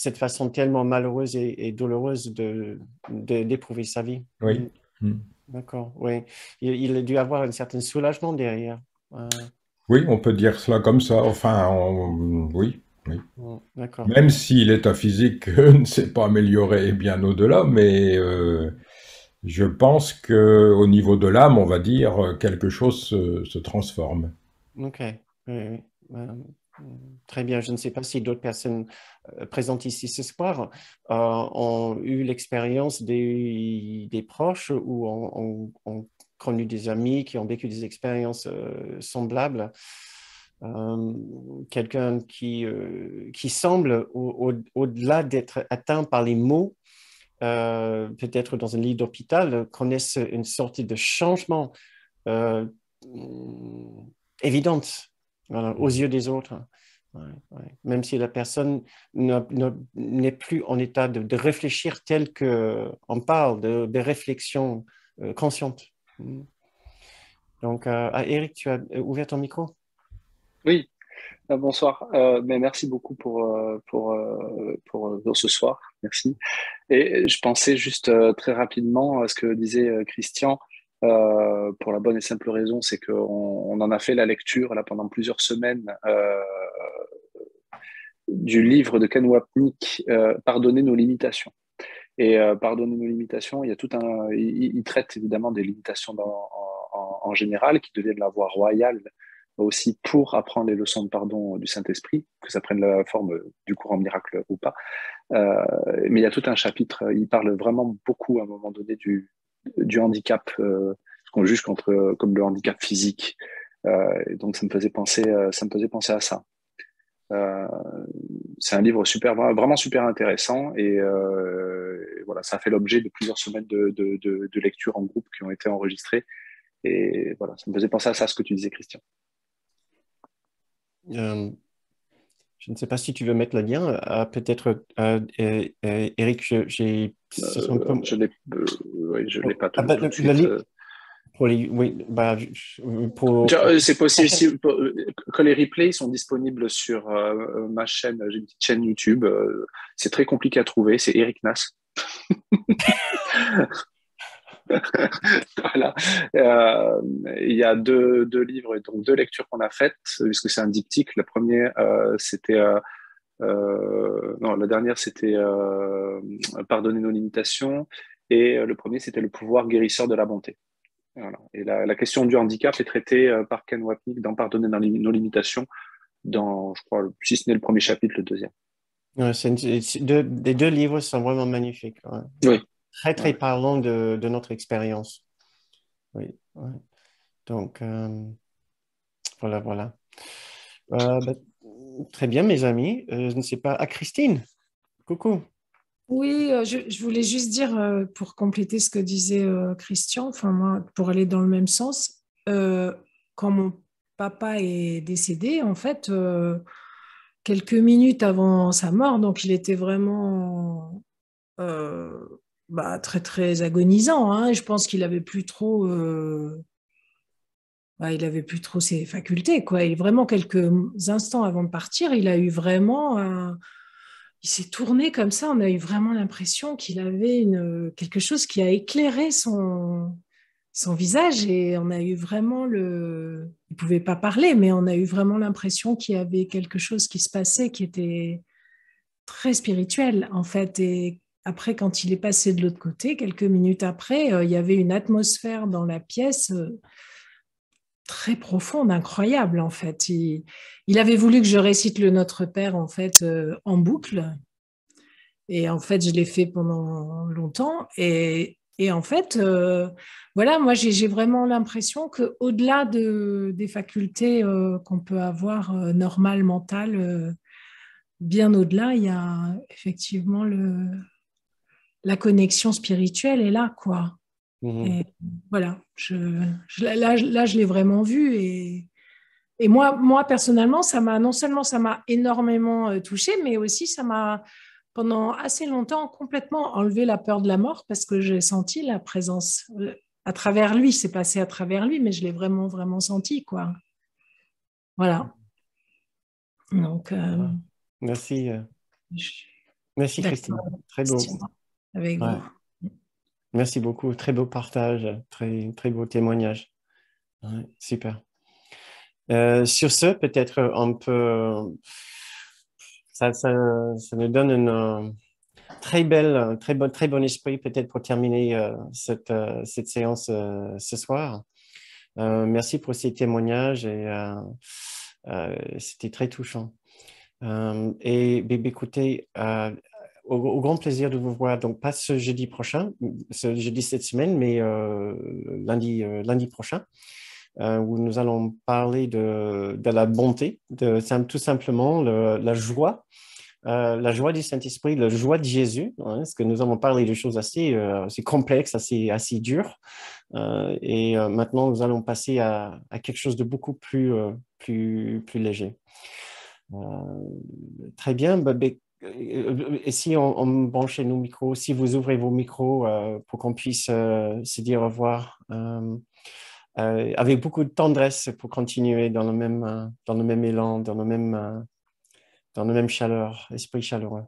cette façon tellement malheureuse et douloureuse d'éprouver sa vie. Oui. D'accord, oui. Il a dû avoir un certain soulagement derrière. Oui, on peut dire cela comme ça. Enfin, oui. D'accord. Même si l'état physique ne s'est pas amélioré bien au-delà, mais je pense qu'au niveau de l'âme, on va dire, quelque chose se transforme. Ok, oui. Très bien. Je ne sais pas si d'autres personnes présentes ici ce soir ont eu l'expérience des proches ou ont connu des amis qui ont vécu des expériences semblables. Quelqu'un qui semble, au-delà d'être atteint par les maux, peut-être dans un lit d'hôpital, connaissent une sorte de changement évidente, voilà, aux yeux des autres. Même si la personne n'est plus en état de réfléchir tel qu'on parle, de réflexion consciente. Donc, Eric, tu as ouvert ton micro? Oui, bonsoir. Mais merci beaucoup pour ce soir. Merci. Et je pensais juste très rapidement à ce que disait Christian, pour la bonne et simple raison, c'est qu'on en a fait la lecture là pendant plusieurs semaines du livre de Ken Wapnick, Pardonner nos limitations. Et pardonner nos limitations, il y a tout un, il traite évidemment des limitations en général qui deviennent la voie royale aussi pour apprendre les leçons de pardon du Saint-Esprit, que ça prenne la forme du courant miracle ou pas. Mais il y a tout un chapitre, il parle vraiment beaucoup à un moment donné du handicap, ce qu'on juge comme le handicap physique. Et donc ça me faisait penser à ça. C'est un livre vraiment super intéressant et voilà, ça a fait l'objet de plusieurs semaines de lecture en groupe qui ont été enregistrées. Et voilà, ça me faisait penser à ça, ce que tu disais, Christian. Je ne sais pas si tu veux mettre le lien. Peut-être, Eric, Je l'ai pas tout de suite. Oui, c'est possible que les replays sont disponibles sur ma chaîne. J'ai une petite chaîne YouTube. C'est très compliqué à trouver. C'est Eric Nas. Voilà. Il y a deux livres, donc deux lectures qu'on a faites, puisque c'est un diptyque. La première, c'était non, la dernière, c'était Pardonner nos limitations, et le premier, c'était Le pouvoir guérisseur de la bonté. Voilà. Et la question du handicap est traitée par Ken Wapnick dans Pardonner nos limitations, dans, je crois, si ce n'est le premier chapitre, le deuxième. Les deux livres sont vraiment magnifiques. Ouais. Oui. Très parlant de notre expérience. Oui. Ouais. Donc, voilà. Très bien, mes amis. Je ne sais pas. Ah, Christine, coucou. Oui, je voulais juste dire, pour compléter ce que disait Christian, enfin moi, pour aller dans le même sens, quand mon papa est décédé, en fait, quelques minutes avant sa mort, donc il était vraiment très, très agonisant, hein. Je pense qu'il avait plus trop... il avait plus trop ses facultés, quoi. Et vraiment, quelques instants avant de partir, il a eu vraiment... il s'est tourné comme ça, on a eu vraiment l'impression qu'il avait quelque chose qui a éclairé son visage et on a eu vraiment il ne pouvait pas parler, mais on a eu vraiment l'impression qu'il y avait quelque chose qui se passait qui était très spirituel, en fait. Et après, quand il est passé de l'autre côté, quelques minutes après, il y avait une atmosphère dans la pièce très profonde, incroyable, en fait. Il avait voulu que je récite le Notre Père, en fait, en boucle. Et en fait, je l'ai fait pendant longtemps. Et en fait, voilà, moi, j'ai vraiment l'impression qu'au-delà des facultés qu'on peut avoir normales, mentales, bien au-delà, il y a effectivement la connexion spirituelle est là, quoi. Et voilà, là, je l'ai vraiment vu. Et moi, personnellement, non seulement ça m'a énormément touchée, mais aussi ça m'a, pendant assez longtemps, complètement enlevé la peur de la mort parce que j'ai senti la présence à travers lui. C'est passé à travers lui, mais je l'ai vraiment, vraiment senti, quoi. Voilà. Donc... Merci. Merci Christine, très beau. Avec vous. Merci beaucoup, très beau partage, très, très beau témoignage. Ouais, super. Sur ce, peut-être on peut... Ça nous donne une très bon esprit peut-être pour terminer cette séance ce soir. Merci pour ces témoignages et c'était très touchant. Et écoutez, au grand plaisir de vous voir, donc pas ce jeudi prochain, ce jeudi cette semaine, mais lundi prochain, où nous allons parler de la bonté, tout simplement la joie du Saint-Esprit, la joie de Jésus, hein, parce que nous avons parlé de choses assez complexes, assez dures. Et maintenant, nous allons passer à quelque chose de beaucoup plus léger. Très bien. Et si on branche nos micros, si vous ouvrez vos micros pour qu'on puisse se dire au revoir avec beaucoup de tendresse pour continuer dans le même élan, dans le même chaleur, esprit chaleureux.